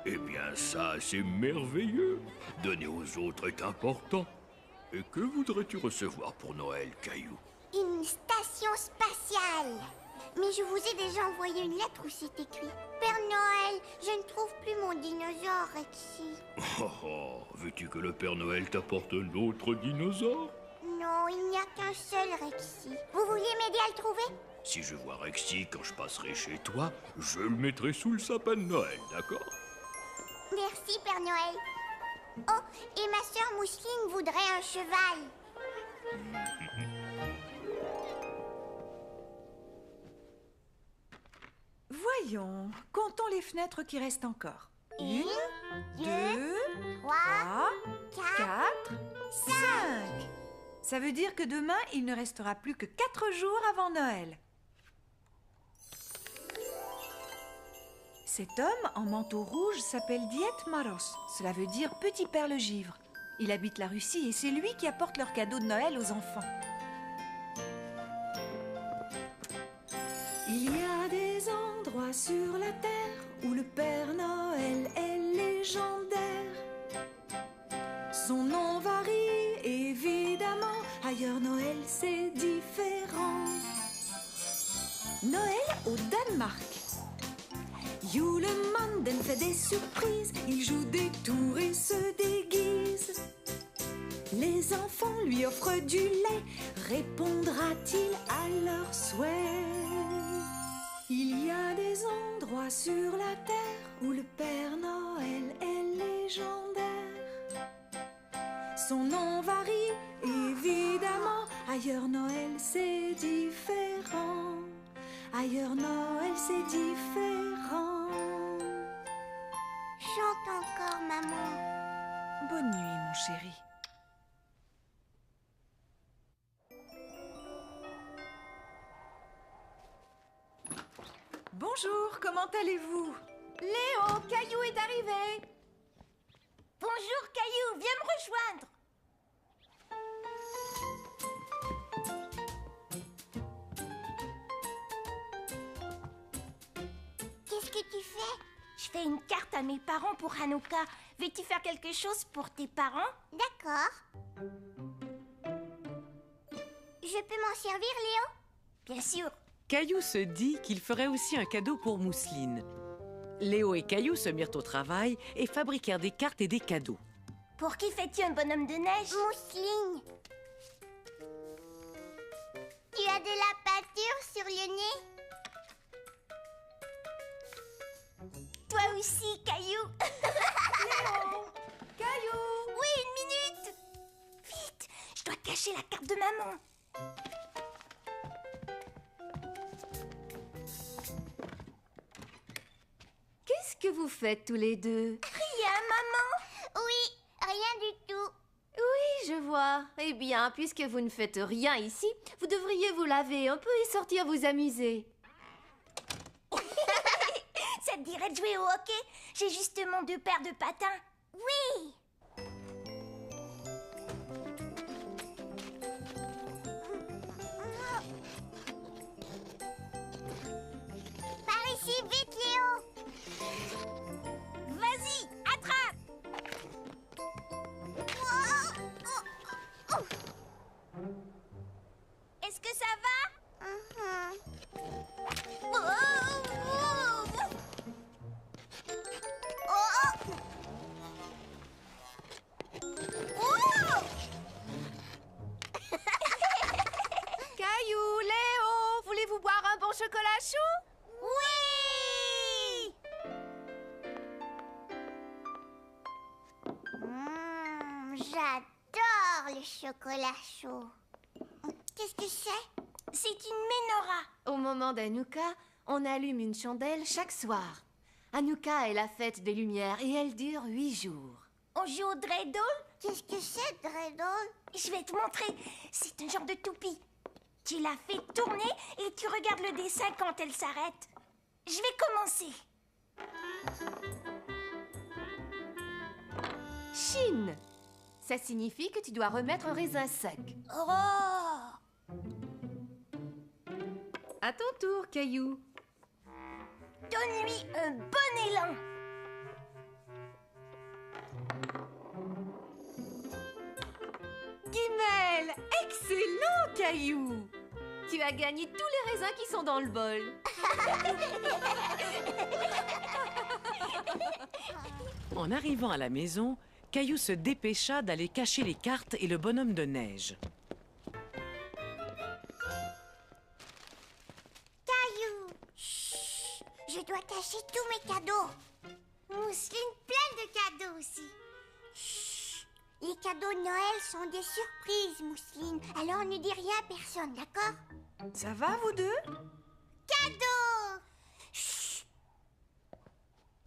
Eh bien, ça, c'est merveilleux. Donner aux autres est important. Et que voudrais-tu recevoir pour Noël, Caillou? Une station spatiale. Mais je vous ai déjà envoyé une lettre où c'est écrit: Père Noël, je ne trouve plus mon dinosaure, Rexy. Oh, oh, veux-tu que le Père Noël t'apporte un autre dinosaure? Non, il n'y a qu'un seul, Rexy. Vous vouliez m'aider à le trouver? Si je vois Rexy quand je passerai chez toi, je le mettrai sous le sapin de Noël, d'accord? Merci, Père Noël. Oh, et ma sœur Mousseline voudrait un cheval. Voyons, comptons les fenêtres qui restent encore. Une, deux, 3, trois, 4, quatre, 5. Ça veut dire que demain, il ne restera plus que 4 jours avant Noël. Cet homme en manteau rouge s'appelle Diet Maros. Cela veut dire petit perle givre. Il habite la Russie et c'est lui qui apporte leurs cadeaux de Noël aux enfants. Il y a des endroits sur la terre où le Père Noël est légendaire. Son nom varie évidemment, ailleurs Noël c'est différent. Noël au Danemark. Julemanden fait des surprises, il joue des tours et se déguise. Les enfants lui offrent du lait, répondra-t-il à leurs souhaits? Il y a des endroits sur la terre où le Père Noël est légendaire. Son nom varie évidemment, ailleurs Noël c'est différent. Ailleurs Noël c'est différent. Chante encore, maman. Bonne nuit, mon chéri. Bonjour, comment allez-vous? Léo, Caillou est arrivé. Bonjour, Caillou, viens me rejoindre. Qu'est-ce que tu fais? Je fais une carte à mes parents pour Hanouka. Veux-tu faire quelque chose pour tes parents? D'accord. Je peux m'en servir, Léo? Bien sûr. Caillou se dit qu'il ferait aussi un cadeau pour Mousseline. Léo et Caillou se mirent au travail et fabriquèrent des cartes et des cadeaux. Pour qui fais-tu un bonhomme de neige? Mousseline. Tu as de la peinture sur le nez? Toi aussi, Caillou. Léo, Caillou. Oui, une minute. Vite, je dois cacher la carte de maman. Qu'est-ce que vous faites tous les deux? Rien, maman. Oui, rien du tout. Oui, je vois. Eh bien, puisque vous ne faites rien ici, vous devriez vous laver un peu et sortir vous amuser. Ça te dirait de jouer au hockey? J'ai justement 2 paires de patins. Oui. Par ici, vite, Léo. Vas-y, attrape. Est-ce que ça va? Oh, oh, Caillou, Léo, voulez-vous boire un bon chocolat chaud? Oui. J'adore le chocolat chaud. Qu'est-ce que c'est? C'est une menorah. Au moment d'Hanouka, on allume une chandelle chaque soir. Hanouka est la fête des lumières et elle dure 8 jours. On joue au dreidel? Qu'est-ce que c'est, dreidel? Je vais te montrer. C'est un genre de toupie. Tu la fais tourner et tu regardes le dessin quand elle s'arrête. Je vais commencer. Chine. Ça signifie que tu dois remettre un raisin sec. Oh! À ton tour, Caillou. Donne-lui un bon élan. Guimel, excellent, Caillou. Tu as gagné tous les raisins qui sont dans le bol. En arrivant à la maison, Caillou se dépêcha d'aller cacher les cartes et le bonhomme de neige. Caillou! Chut! Je dois cacher tous mes cadeaux. Mousseline, plein de cadeaux aussi. Chut! Les cadeaux de Noël sont des surprises, Mousseline. Alors ne dis rien à personne, d'accord? Ça va, vous deux? Cadeaux!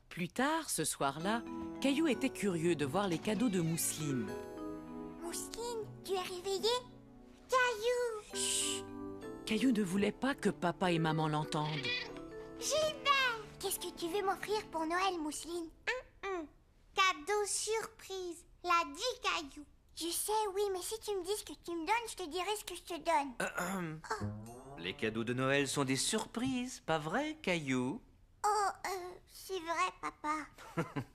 Plus tard, ce soir-là, Caillou était curieux de voir les cadeaux de Mousseline. Mousseline, tu es réveillée? Caillou! Chut! Caillou ne voulait pas que papa et maman l'entendent. Gilbert! Qu'est-ce que tu veux m'offrir pour Noël, Mousseline? Cadeau surprise, l'a dit Caillou. Je sais, oui, mais si tu me dis ce que tu me donnes, je te dirai ce que je te donne. Les cadeaux de Noël sont des surprises, pas vrai, Caillou? C'est vrai, papa.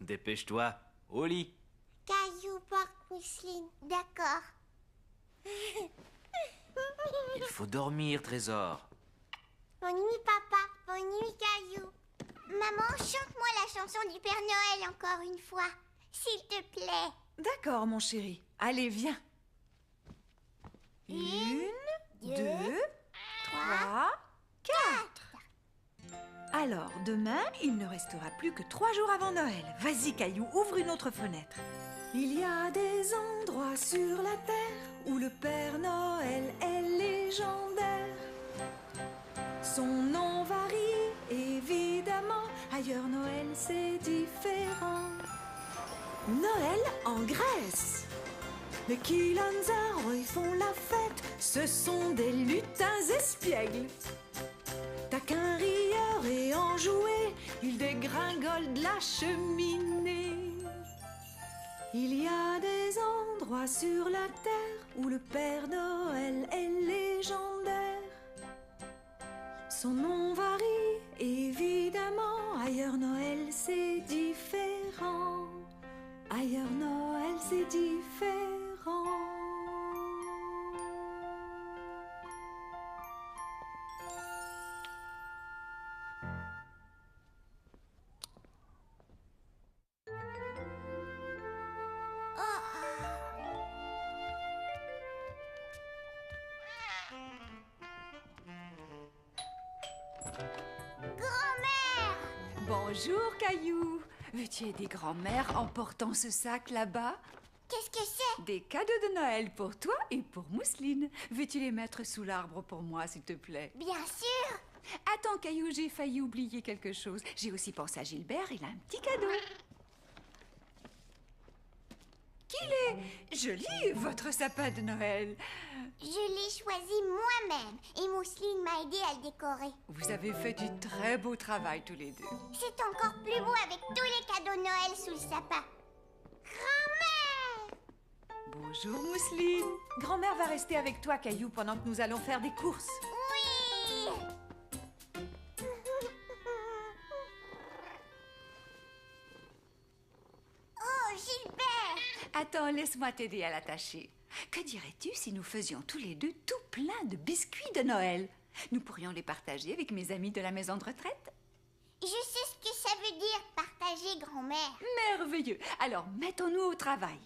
Dépêche-toi, au lit. Caillou porte Mousseline, d'accord. Il faut dormir, Trésor. Bonne nuit, papa. Bonne nuit, Caillou. Maman, chante-moi la chanson du Père Noël encore une fois, s'il te plaît. D'accord, mon chéri. Allez, viens. 1, 2, 3, 4. Alors, demain, il ne restera plus que 3 jours avant Noël. Vas-y, Caillou, ouvre une autre fenêtre. Il y a des endroits sur la terre où le Père Noël est légendaire. Son nom varie, évidemment. Ailleurs, Noël, c'est différent. Noël en Grèce. Les Kilanzars, ils font la fête. Ce sont des lutins espiègles. Taquin, rieur et enjoué, ils dégringolent de la cheminée. Il y a des endroits sur la terre où le Père Noël est légendaire. Son nom varie, évidemment. Ailleurs, Noël, c'est différent. Ailleurs, Noël, c'est différent. Bonjour, Caillou. Veux-tu aider grand-mère en portant ce sac là-bas? Qu'est-ce que c'est? Des cadeaux de Noël pour toi et pour Mousseline. Veux-tu les mettre sous l'arbre pour moi, s'il te plaît? Bien sûr. Attends, Caillou, j'ai failli oublier quelque chose. J'ai aussi pensé à Gilbert, il a un petit cadeau. Qu'il est joli, votre sapin de Noël. Je l'ai choisi moi-même et Mousseline m'a aidé à le décorer. Vous avez fait du très beau travail tous les deux. C'est encore plus beau avec tous les cadeaux de Noël sous le sapin. Grand-mère! Bonjour, Mousseline. Grand-mère va rester avec toi, Caillou, pendant que nous allons faire des courses. Oui! Oh, Gilbert! Attends, laisse-moi t'aider à l'attacher. Que dirais-tu si nous faisions tous les deux tout plein de biscuits de Noël? Nous pourrions les partager avec mes amis de la maison de retraite. Je sais ce que ça veut dire, partager, grand-mère. Merveilleux. Alors, mettons-nous au travail.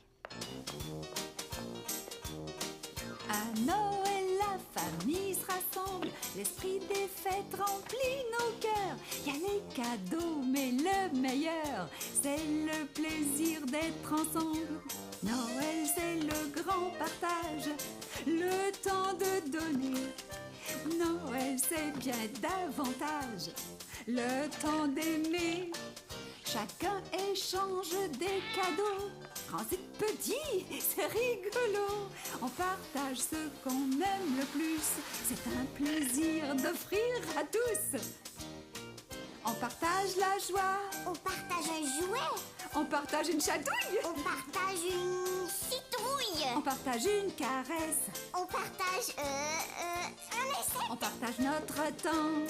À Noël, la famille se rassemble. L'esprit des fêtes remplit nos cœurs. Il y a les cadeaux, mais le meilleur, c'est le plaisir d'être ensemble. Noël, c'est le grand partage, le temps de donner Noël, c'est bien davantage le temps d'aimer. Chacun échange des cadeaux. Grands et petits, c'est rigolo. On partage ce qu'on aime le plus. C'est un plaisir d'offrir à tous. On partage la joie. On partage un jouet. On partage une chatouille. On partage une citrouille. On partage une caresse. On partage un essai. On partage notre temps.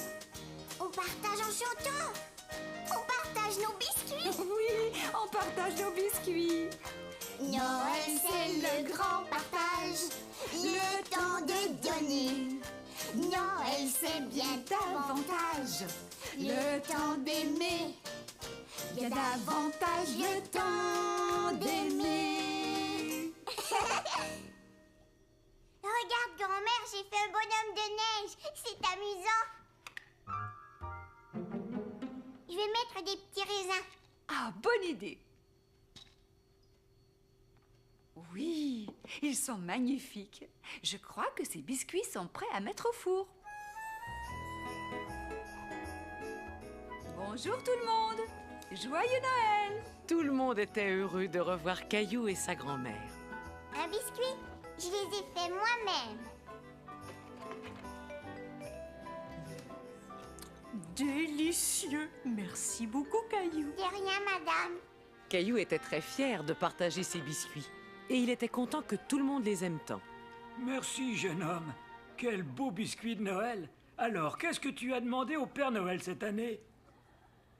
On partage en chantant. On partage nos biscuits. Oui, on partage nos biscuits. Noël, c'est le grand partage. Le temps de donner. Noël, c'est bien davantage. Le temps d'aimer. Bien davantage le temps d'aimer. Regarde, grand-mère, j'ai fait un bonhomme de neige. C'est amusant. Je vais mettre des petits raisins. Ah, bonne idée. Oui, ils sont magnifiques. Je crois que ces biscuits sont prêts à mettre au four. Bonjour tout le monde. Joyeux Noël! Tout le monde était heureux de revoir Caillou et sa grand-mère. Un biscuit, je les ai faits moi-même. Délicieux. Merci beaucoup, Caillou. De rien, madame. Caillou était très fier de partager ses biscuits. Et il était content que tout le monde les aime tant. Merci, jeune homme. Quel beau biscuit de Noël. Alors, qu'est-ce que tu as demandé au Père Noël cette année?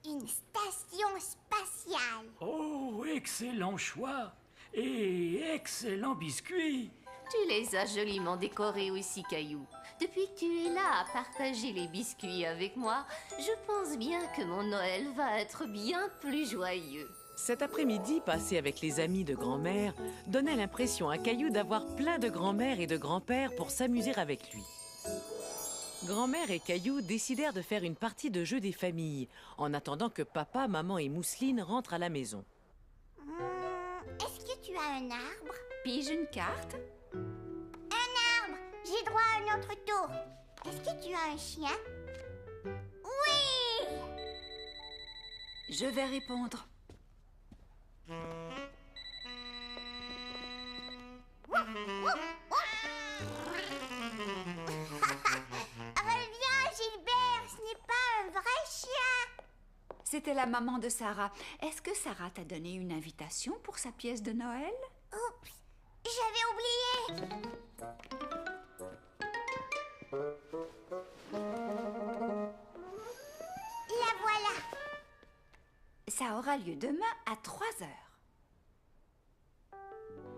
Une station spatiale. Oh, excellent choix. Et excellent biscuit. Tu les as joliment décorés aussi, Caillou. Depuis que tu es là à partager les biscuits avec moi, je pense bien que mon Noël va être bien plus joyeux. Cet après-midi passé avec les amis de grand-mère donnait l'impression à Caillou d'avoir plein de grand-mères et de grands-pères pour s'amuser avec lui. Grand-mère et Caillou décidèrent de faire une partie de jeu des familles, en attendant que papa, maman et Mousseline rentrent à la maison. Est-ce que tu as un arbre? Pige une carte. Un arbre! J'ai droit à un autre tour. Est-ce que tu as un chien? Oui! Je vais répondre. Reviens, Gilbert, ce n'est pas un vrai chien. C'était la maman de Sarah. Est-ce que Sarah t'a donné une invitation pour sa pièce de Noël? Oups, j'avais oublié. La voilà. Ça aura lieu demain à 3 heures.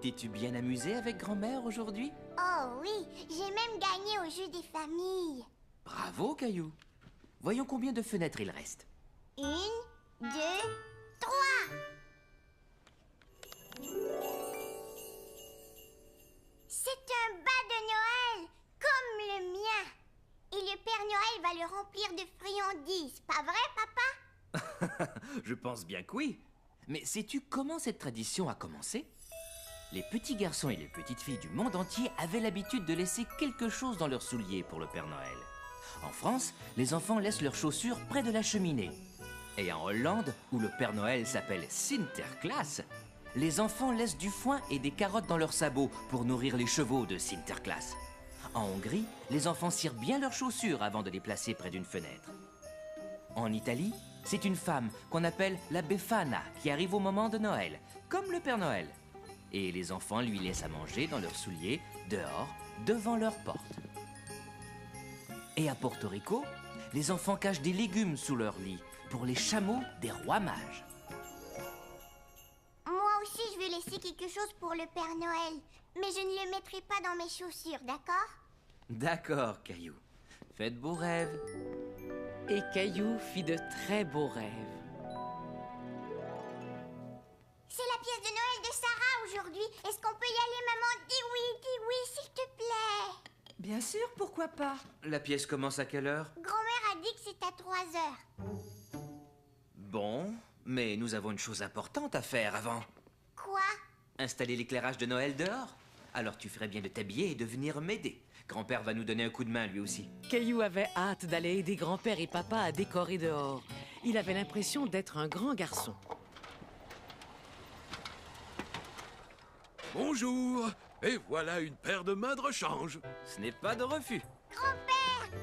T'es-tu bien amusé avec grand-mère aujourd'hui? Oh oui, j'ai même gagné au jeu des familles. Bravo, Caillou. Voyons combien de fenêtres il reste. 1, 2, 3. C'est un bas de Noël, comme le mien. Et le Père Noël va le remplir de friandises, pas vrai, papa? Je pense bien que oui. Mais sais-tu comment cette tradition a commencé? Les petits garçons et les petites filles du monde entier avaient l'habitude de laisser quelque chose dans leurs souliers pour le Père Noël. En France, les enfants laissent leurs chaussures près de la cheminée. Et en Hollande, où le Père Noël s'appelle Sinterklaas, les enfants laissent du foin et des carottes dans leurs sabots pour nourrir les chevaux de Sinterklaas. En Hongrie, les enfants cirent bien leurs chaussures avant de les placer près d'une fenêtre. En Italie, c'est une femme qu'on appelle la Befana qui arrive au moment de Noël, comme le Père Noël. Et les enfants lui laissent à manger dans leurs souliers, dehors, devant leur porte. Et à Porto Rico, les enfants cachent des légumes sous leur lit pour les chameaux des rois mages. Moi aussi, je vais laisser quelque chose pour le Père Noël. Mais je ne le mettrai pas dans mes chaussures, d'accord? D'accord, Caillou. Faites beaux rêves. Et Caillou fit de très beaux rêves. C'est la pièce de Noël de Sarah aujourd'hui. Est-ce qu'on peut y aller, maman? Dis oui, s'il te plaît. Bien sûr, pourquoi pas? La pièce commence à quelle heure? Grand-mère a dit que c'est à 3 heures. Bon, mais nous avons une chose importante à faire avant. Quoi? Installer l'éclairage de Noël dehors. Alors tu ferais bien de t'habiller et de venir m'aider. Grand-père va nous donner un coup de main, lui aussi. Caillou avait hâte d'aller aider grand-père et papa à décorer dehors. Il avait l'impression d'être un grand garçon. Bonjour. Et voilà une paire de mains de rechange. Ce n'est pas de refus. Grand-père,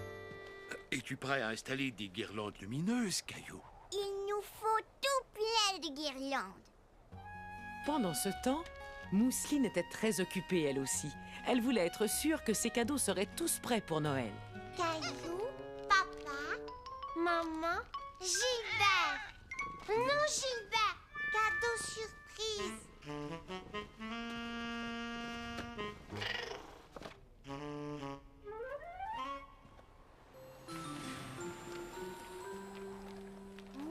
Es-tu prêt à installer des guirlandes lumineuses, Caillou? il nous faut tout plein de guirlandes. Pendant ce temps, Mousseline était très occupée, elle aussi. Elle voulait être sûre que ses cadeaux seraient tous prêts pour Noël. Caillou, papa, maman, Gilbert. Non, Gilbert, cadeau surprise.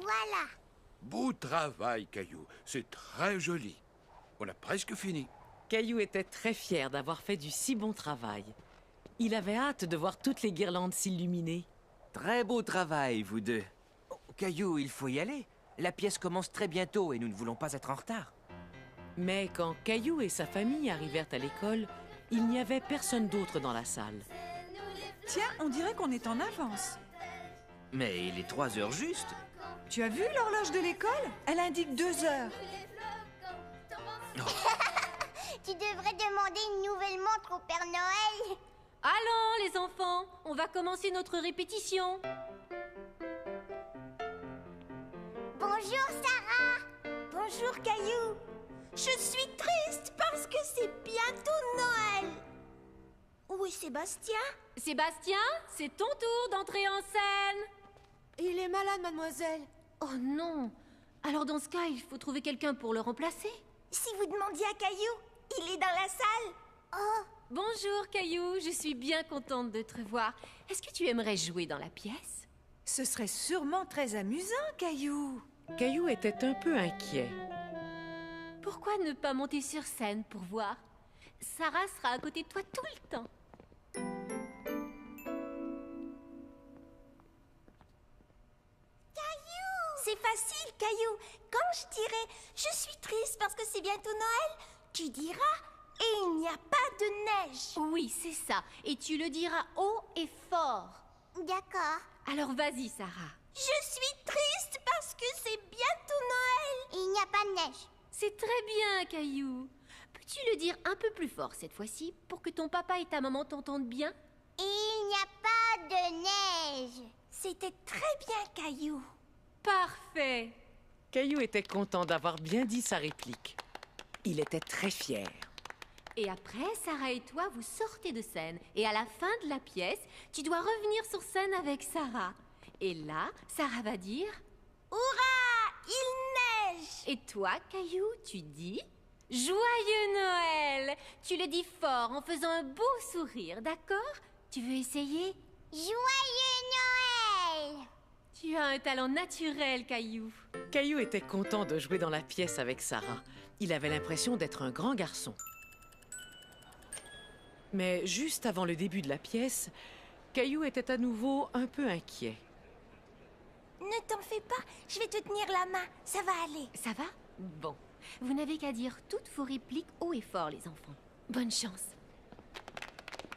Voilà. Beau travail, Caillou. C'est très joli. On a presque fini. Caillou était très fier d'avoir fait du si bon travail. Il avait hâte de voir toutes les guirlandes s'illuminer. Très beau travail, vous deux. Oh, Caillou, il faut y aller. La pièce commence très bientôt et nous ne voulons pas être en retard. Mais quand Caillou et sa famille arrivèrent à l'école, il n'y avait personne d'autre dans la salle. Tiens, on dirait qu'on est en avance. Mais il est 3 heures juste. Tu as vu l'horloge de l'école? Elle indique 2 heures. Tu devrais demander une nouvelle montre au Père Noël. Allons, les enfants, on va commencer notre répétition. Bonjour, Sarah. Bonjour, Caillou. Je suis triste parce que c'est bientôt Noël. Où est Sébastien? Sébastien, c'est ton tour d'entrer en scène. Il est malade, mademoiselle. Oh non. Alors dans ce cas, il faut trouver quelqu'un pour le remplacer. Si vous demandiez à Caillou, il est dans la salle. Oh, bonjour Caillou, je suis bien contente de te revoir. Est-ce que tu aimerais jouer dans la pièce? Ce serait sûrement très amusant, Caillou. Caillou était un peu inquiet. Pourquoi ne pas monter sur scène pour voir? Sarah sera à côté de toi tout le temps. C'est facile, Caillou. Quand je dirai « Je suis triste parce que c'est bientôt Noël », tu diras « Et il n'y a pas de neige ». Oui, c'est ça. Et tu le diras haut et fort. D'accord. Alors vas-y, Sarah. Je suis triste parce que c'est bientôt Noël. Il n'y a pas de neige. C'est très bien, Caillou. Peux-tu le dire un peu plus fort cette fois-ci pour que ton papa et ta maman t'entendent bien? Il n'y a pas de neige. C'était très bien, Caillou. Parfait. Caillou était content d'avoir bien dit sa réplique. Il était très fier. Et après, Sarah et toi, vous sortez de scène. Et à la fin de la pièce, tu dois revenir sur scène avec Sarah. Et là, Sarah va dire « Hurrah! Il neige !» Et toi, Caillou, tu dis « Joyeux Noël !» Tu le dis fort en faisant un beau sourire, d'accord? Tu veux essayer? Joyeux Noël! Tu as un talent naturel, Caillou. Caillou était content de jouer dans la pièce avec Sarah. Il avait l'impression d'être un grand garçon. Mais juste avant le début de la pièce, Caillou était à nouveau un peu inquiet. Ne t'en fais pas, je vais te tenir la main, ça va aller. Ça va? Bon. Vous n'avez qu'à dire toutes vos répliques haut et fort, les enfants. Bonne chance.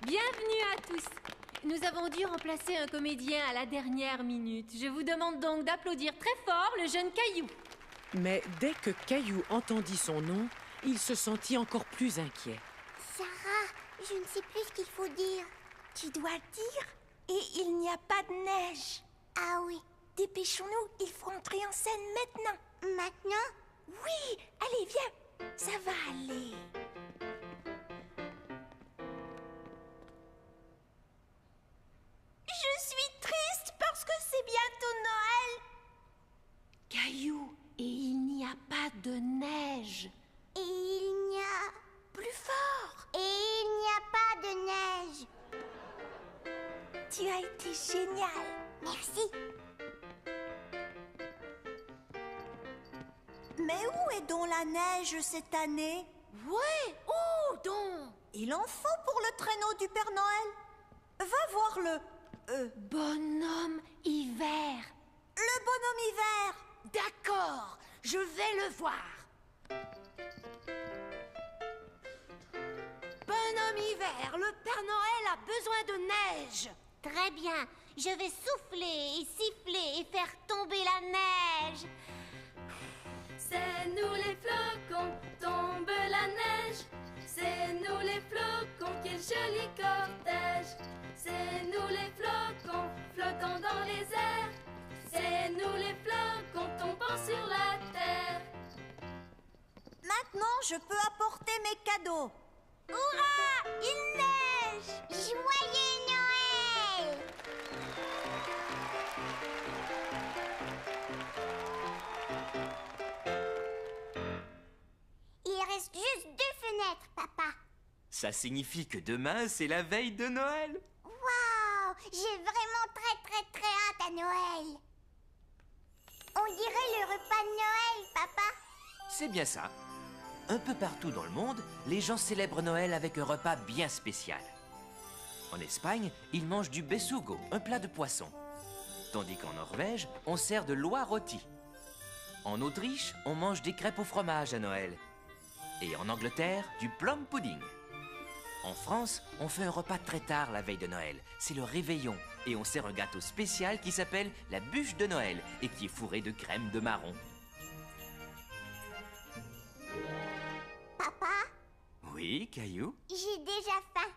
Bienvenue à tous. Nous avons dû remplacer un comédien à la dernière minute. Je vous demande donc d'applaudir très fort le jeune Caillou. Mais dès que Caillou entendit son nom, il se sentit encore plus inquiet. Sarah, je ne sais plus ce qu'il faut dire. Tu dois dire « Et il n'y a pas de neige ». Ah oui. Dépêchons-nous, il faut entrer en scène maintenant. Maintenant? Oui, allez, viens. Ça va aller. Je suis triste parce que c'est bientôt Noël. Caillou, et il n'y a pas de neige. Et il n'y a... Plus fort. Et il n'y a pas de neige. Tu as été génial. Merci. Mais où est donc la neige cette année? Ouais, où donc? Il en faut pour le traîneau du Père Noël. Va voir le... Bonhomme hiver. Le bonhomme hiver. D'accord, je vais le voir. Bonhomme hiver. l'hiver. Le Père Noël a besoin de neige. Très bien. Je vais souffler et siffler et faire tomber la neige. C'est nous les flocons, tombe la neige. C'est nous les flocons, quel joli cortège. C'est nous les flocons, flottant dans les airs. C'est nous les flocons, tombant sur la terre. Maintenant, je peux apporter mes cadeaux. Hurrah! Il neige! Joyeux Noël! Il reste juste 2 fenêtres, papa. Ça signifie que demain, c'est la veille de Noël. Waouh! J'ai vraiment très hâte à Noël. On dirait le repas de Noël, papa. C'est bien ça. Un peu partout dans le monde, les gens célèbrent Noël avec un repas bien spécial. En Espagne, ils mangent du besugo, un plat de poisson. Tandis qu'en Norvège, on sert de l'oie rôti. En Autriche, on mange des crêpes au fromage à Noël. Et en Angleterre, du plum pudding. En France, on fait un repas très tard la veille de Noël. C'est le réveillon. Et on sert un gâteau spécial qui s'appelle la bûche de Noël et qui est fourré de crème de marron. Papa, Oui, Caillou? j'ai déjà faim.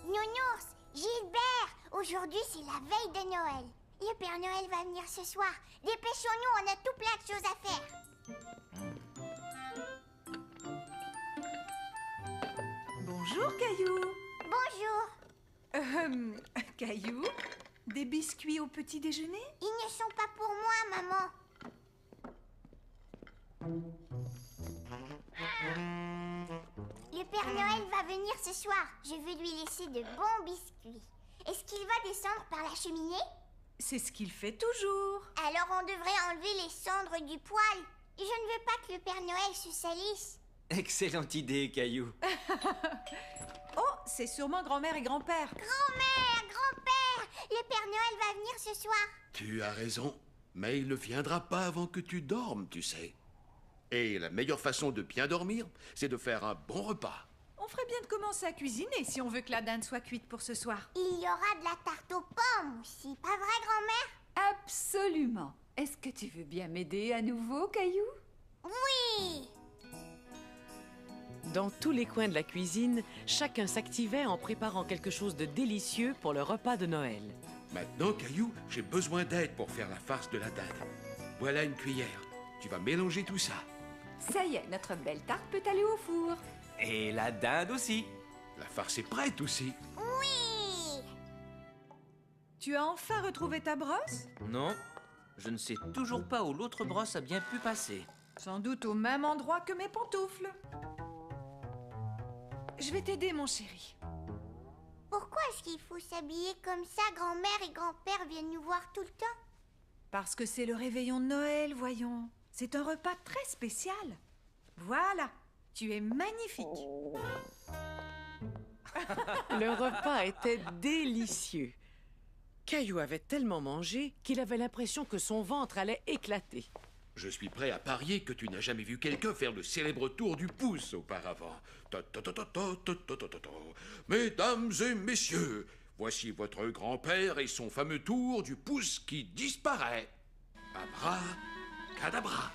Nounours, Gilbert, aujourd'hui c'est la veille de Noël. Le Père Noël va venir ce soir. Dépêchons-nous, on a tout plein de choses à faire. Bonjour, Caillou. Bonjour. Caillou, des biscuits au petit déjeuner? Ils ne sont pas pour moi, maman. Le Père Noël va venir ce soir. Je vais lui laisser de bons biscuits. Est-ce qu'il va descendre par la cheminée? C'est ce qu'il fait toujours. Alors on devrait enlever les cendres du poêle. Je ne veux pas que le Père Noël se salisse. Excellente idée, Caillou. Oh, c'est sûrement grand-mère et grand-père. Grand-mère, grand-père, le Père Noël va venir ce soir. Tu as raison, mais il ne viendra pas avant que tu dormes, tu sais. Et la meilleure façon de bien dormir, c'est de faire un bon repas. On ferait bien de commencer à cuisiner si on veut que la dinde soit cuite pour ce soir. Il y aura de la tarte aux pommes aussi, pas vrai, grand-mère? Absolument. Est-ce que tu veux bien m'aider à nouveau, Caillou? Oui! Dans tous les coins de la cuisine, chacun s'activait en préparant quelque chose de délicieux pour le repas de Noël. Maintenant, Caillou, j'ai besoin d'aide pour faire la farce de la dinde. Voilà une cuillère. Tu vas mélanger tout ça. Ça y est, notre belle tarte peut aller au four. Et la dinde aussi. La farce est prête aussi. Oui! Tu as enfin retrouvé ta brosse? Non, je ne sais toujours pas où l'autre brosse a bien pu passer. Sans doute au même endroit que mes pantoufles. Je vais t'aider, mon chéri. Pourquoi est-ce qu'il faut s'habiller comme ça? Grand-mère et grand-père viennent nous voir tout le temps. Parce que c'est le réveillon de Noël, voyons. C'est un repas très spécial. Voilà, tu es magnifique. Le repas était délicieux. Caillou avait tellement mangé qu'il avait l'impression que son ventre allait éclater. Je suis prêt à parier que tu n'as jamais vu quelqu'un faire le célèbre tour du pouce auparavant. Mesdames et messieurs, voici votre grand-père et son fameux tour du pouce qui disparaît. Abracadabra.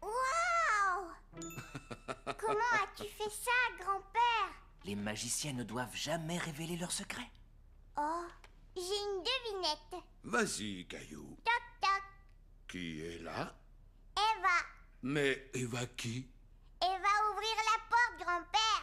Waouh! Comment as-tu fait ça, grand-père? Les magiciens ne doivent jamais révéler leurs secrets. Oh, j'ai une devinette. Vas-y, Caillou. Toc, toc. Qui est là? Eva. Mais Eva qui? Eva, ouvrir la porte, grand-père.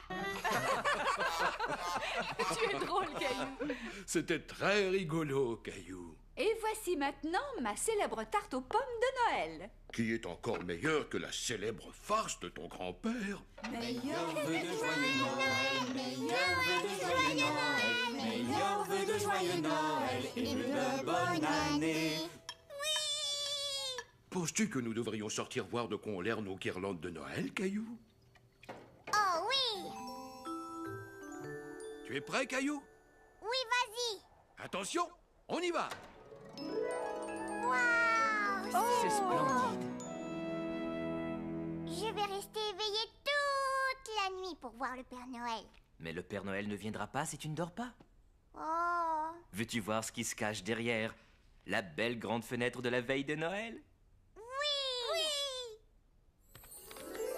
Tu es drôle, Caillou. C'était très rigolo, Caillou. Et voici maintenant ma célèbre tarte aux pommes de Noël. Qui est encore meilleure que la célèbre farce de ton grand-père. Meilleur vœu de joyeux Noël, meilleur vœu de joyeux Noël, meilleur vœu de joyeux Noël et de bonne année. Penses-tu que nous devrions sortir voir de quoi ont l'air nos guirlandes de Noël, Caillou? Oh oui! Tu es prêt, Caillou? Oui, vas-y! Attention, on y va! Waouh! C'est splendide. Je vais rester éveillée toute la nuit pour voir le Père Noël. Mais le Père Noël ne viendra pas si tu ne dors pas. Oh. Veux-tu voir ce qui se cache derrière la belle grande fenêtre de la veille de Noël? Oui.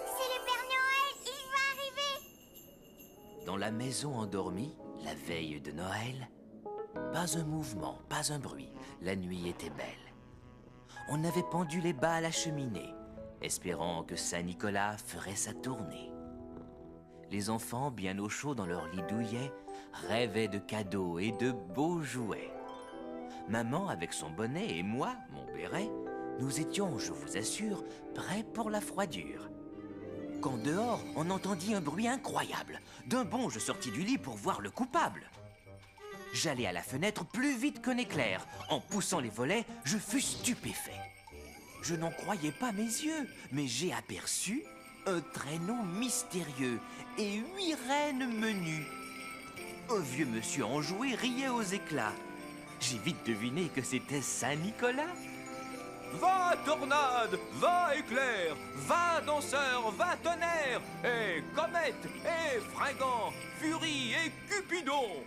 C'est le Père Noël, il va arriver. Dans la maison endormie, la veille de Noël, pas un mouvement, pas un bruit. La nuit était belle. On avait pendu les bas à la cheminée, espérant que Saint-Nicolas ferait sa tournée. Les enfants, bien au chaud dans leur lit douillet, rêvaient de cadeaux et de beaux jouets. Maman, avec son bonnet, et moi, mon béret, nous étions, je vous assure, prêts pour la froidure. Quand dehors, on entendit un bruit incroyable. D'un bond, je sortis du lit pour voir le coupable. J'allai à la fenêtre plus vite qu'un éclair. En poussant les volets, je fus stupéfait. Je n'en croyais pas mes yeux, mais j'ai aperçu un traîneau mystérieux et 8 reines menues. Un vieux monsieur enjoué riait aux éclats. J'ai vite deviné que c'était Saint-Nicolas. Va tornade, va éclair, va danseur, va tonnerre, et comète, et fringant, furie et cupidon.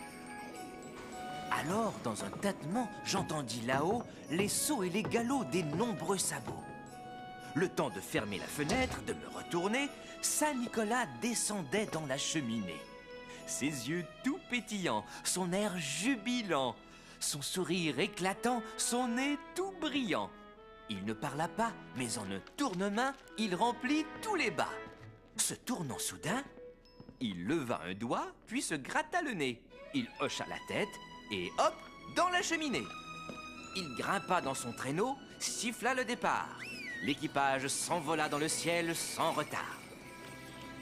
Alors, dans un tâtement, j'entendis là-haut les sauts et les galops des nombreux sabots. Le temps de fermer la fenêtre, de me retourner, Saint-Nicolas descendait dans la cheminée. Ses yeux tout pétillants, son air jubilant, son sourire éclatant, son nez tout brillant. Il ne parla pas, mais en un tournement, il remplit tous les bas. Se tournant soudain, il leva un doigt, puis se gratta le nez. Il hocha la tête, et hop, dans la cheminée. Il grimpa dans son traîneau, siffla le départ. L'équipage s'envola dans le ciel sans retard.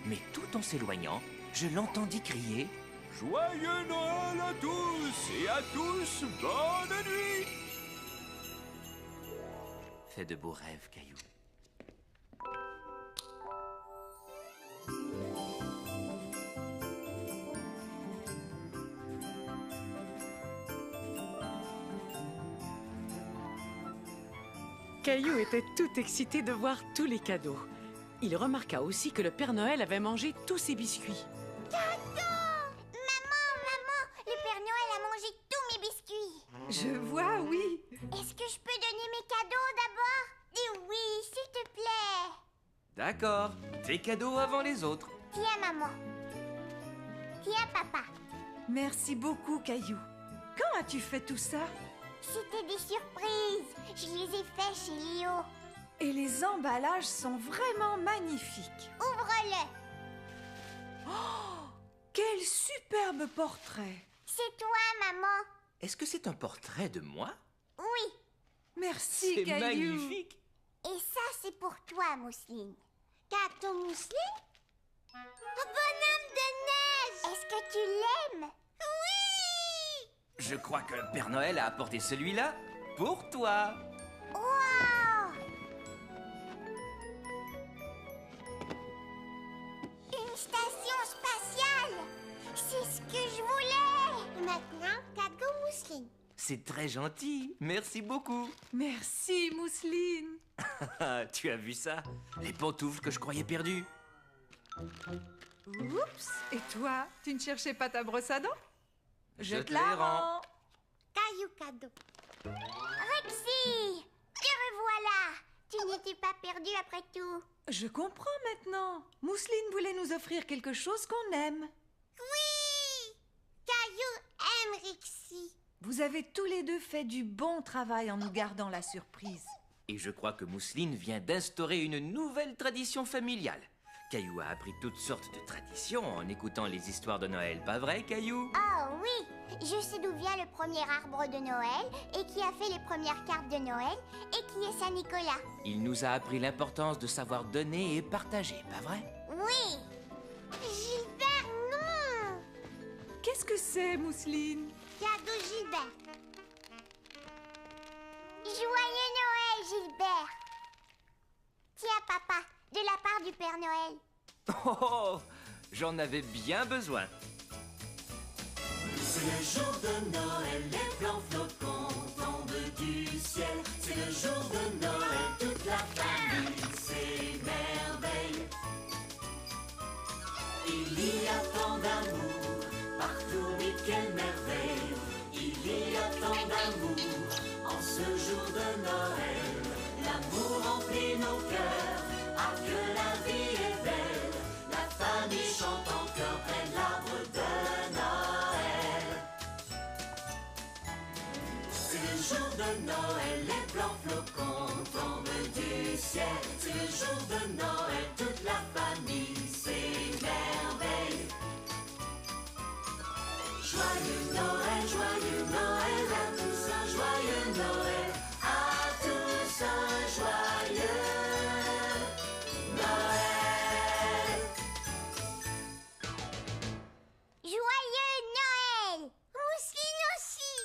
Mais tout en s'éloignant, je l'entendis crier « Joyeux Noël à tous, et à tous, bonne nuit !» Fais de beaux rêves, Caillou. Caillou était tout excité de voir tous les cadeaux. Il remarqua aussi que le Père Noël avait mangé tous ses biscuits. Maman, le Père Noël a mangé tous mes biscuits. Je vois, oui. Est-ce que je peux donner mes cadeaux d'abord? Dis oui, s'il te plaît. D'accord, tes cadeaux avant les autres. Tiens, maman. Tiens, papa. Merci beaucoup, Caillou. Quand as-tu fait tout ça? C'était des surprises. Je les ai faits chez Léo. Et les emballages sont vraiment magnifiques. Ouvre-le. Oh, quel superbe portrait. C'est toi, maman. Est-ce que c'est un portrait de moi? Oui. Merci, C'est Caillou. magnifique. Et ça, c'est pour toi, Mousseline. Gâteau Mousseline? Bonhomme de neige! Est-ce que tu l'aimes? Oui! Je crois que le Père Noël a apporté celui-là pour toi. Wow! Une station spatiale! C'est ce que je voulais! Maintenant, cadeau Mousseline. C'est très gentil. Merci beaucoup. Merci, Mousseline. Tu as vu ça? Les pantoufles que je croyais perdues. Oups. Et toi, tu ne cherchais pas ta brosse à dents? Je te les rends. Caillou cadeau. Rexy! Te revoilà! Tu n'étais pas perdu après tout. Je comprends maintenant. Mousseline voulait nous offrir quelque chose qu'on aime. Oui! Caillou aime Rexy. Vous avez tous les deux fait du bon travail en nous gardant la surprise. Et je crois que Mousseline vient d'instaurer une nouvelle tradition familiale. Caillou a appris toutes sortes de traditions en écoutant les histoires de Noël, pas vrai, Caillou? Oh oui! Je sais d'où vient le premier arbre de Noël et qui a fait les premières cartes de Noël et qui est Saint-Nicolas. Il nous a appris l'importance de savoir donner et partager, pas vrai? Oui! Gilbert, non! Qu'est-ce que c'est, Mousseline? Cadeau Gilbert. Joyeux Noël, Gilbert! Tiens, papa, de la part du Père Noël. Oh, j'en avais bien besoin. C'est le jour de Noël, les blancs flocons tombent du ciel. C'est le jour de Noël, toute la famille s'émerveille. Il y a tant d'amour, partout, oui, quelle merveille. Il y a tant d'amour en ce jour de Noël. L'amour remplit nos cœurs, ah que la vie est belle. La famille chante en chœur près de l'arbre de Noël. C'est le jour de Noël, les blancs flocons tombent du ciel. C'est le jour de Noël, toute la famille s'émerveille. Joyeux Noël à tous, un joyeux Noël à tous, un joyeux Noël. Joyeux Noël! Mousseline aussi!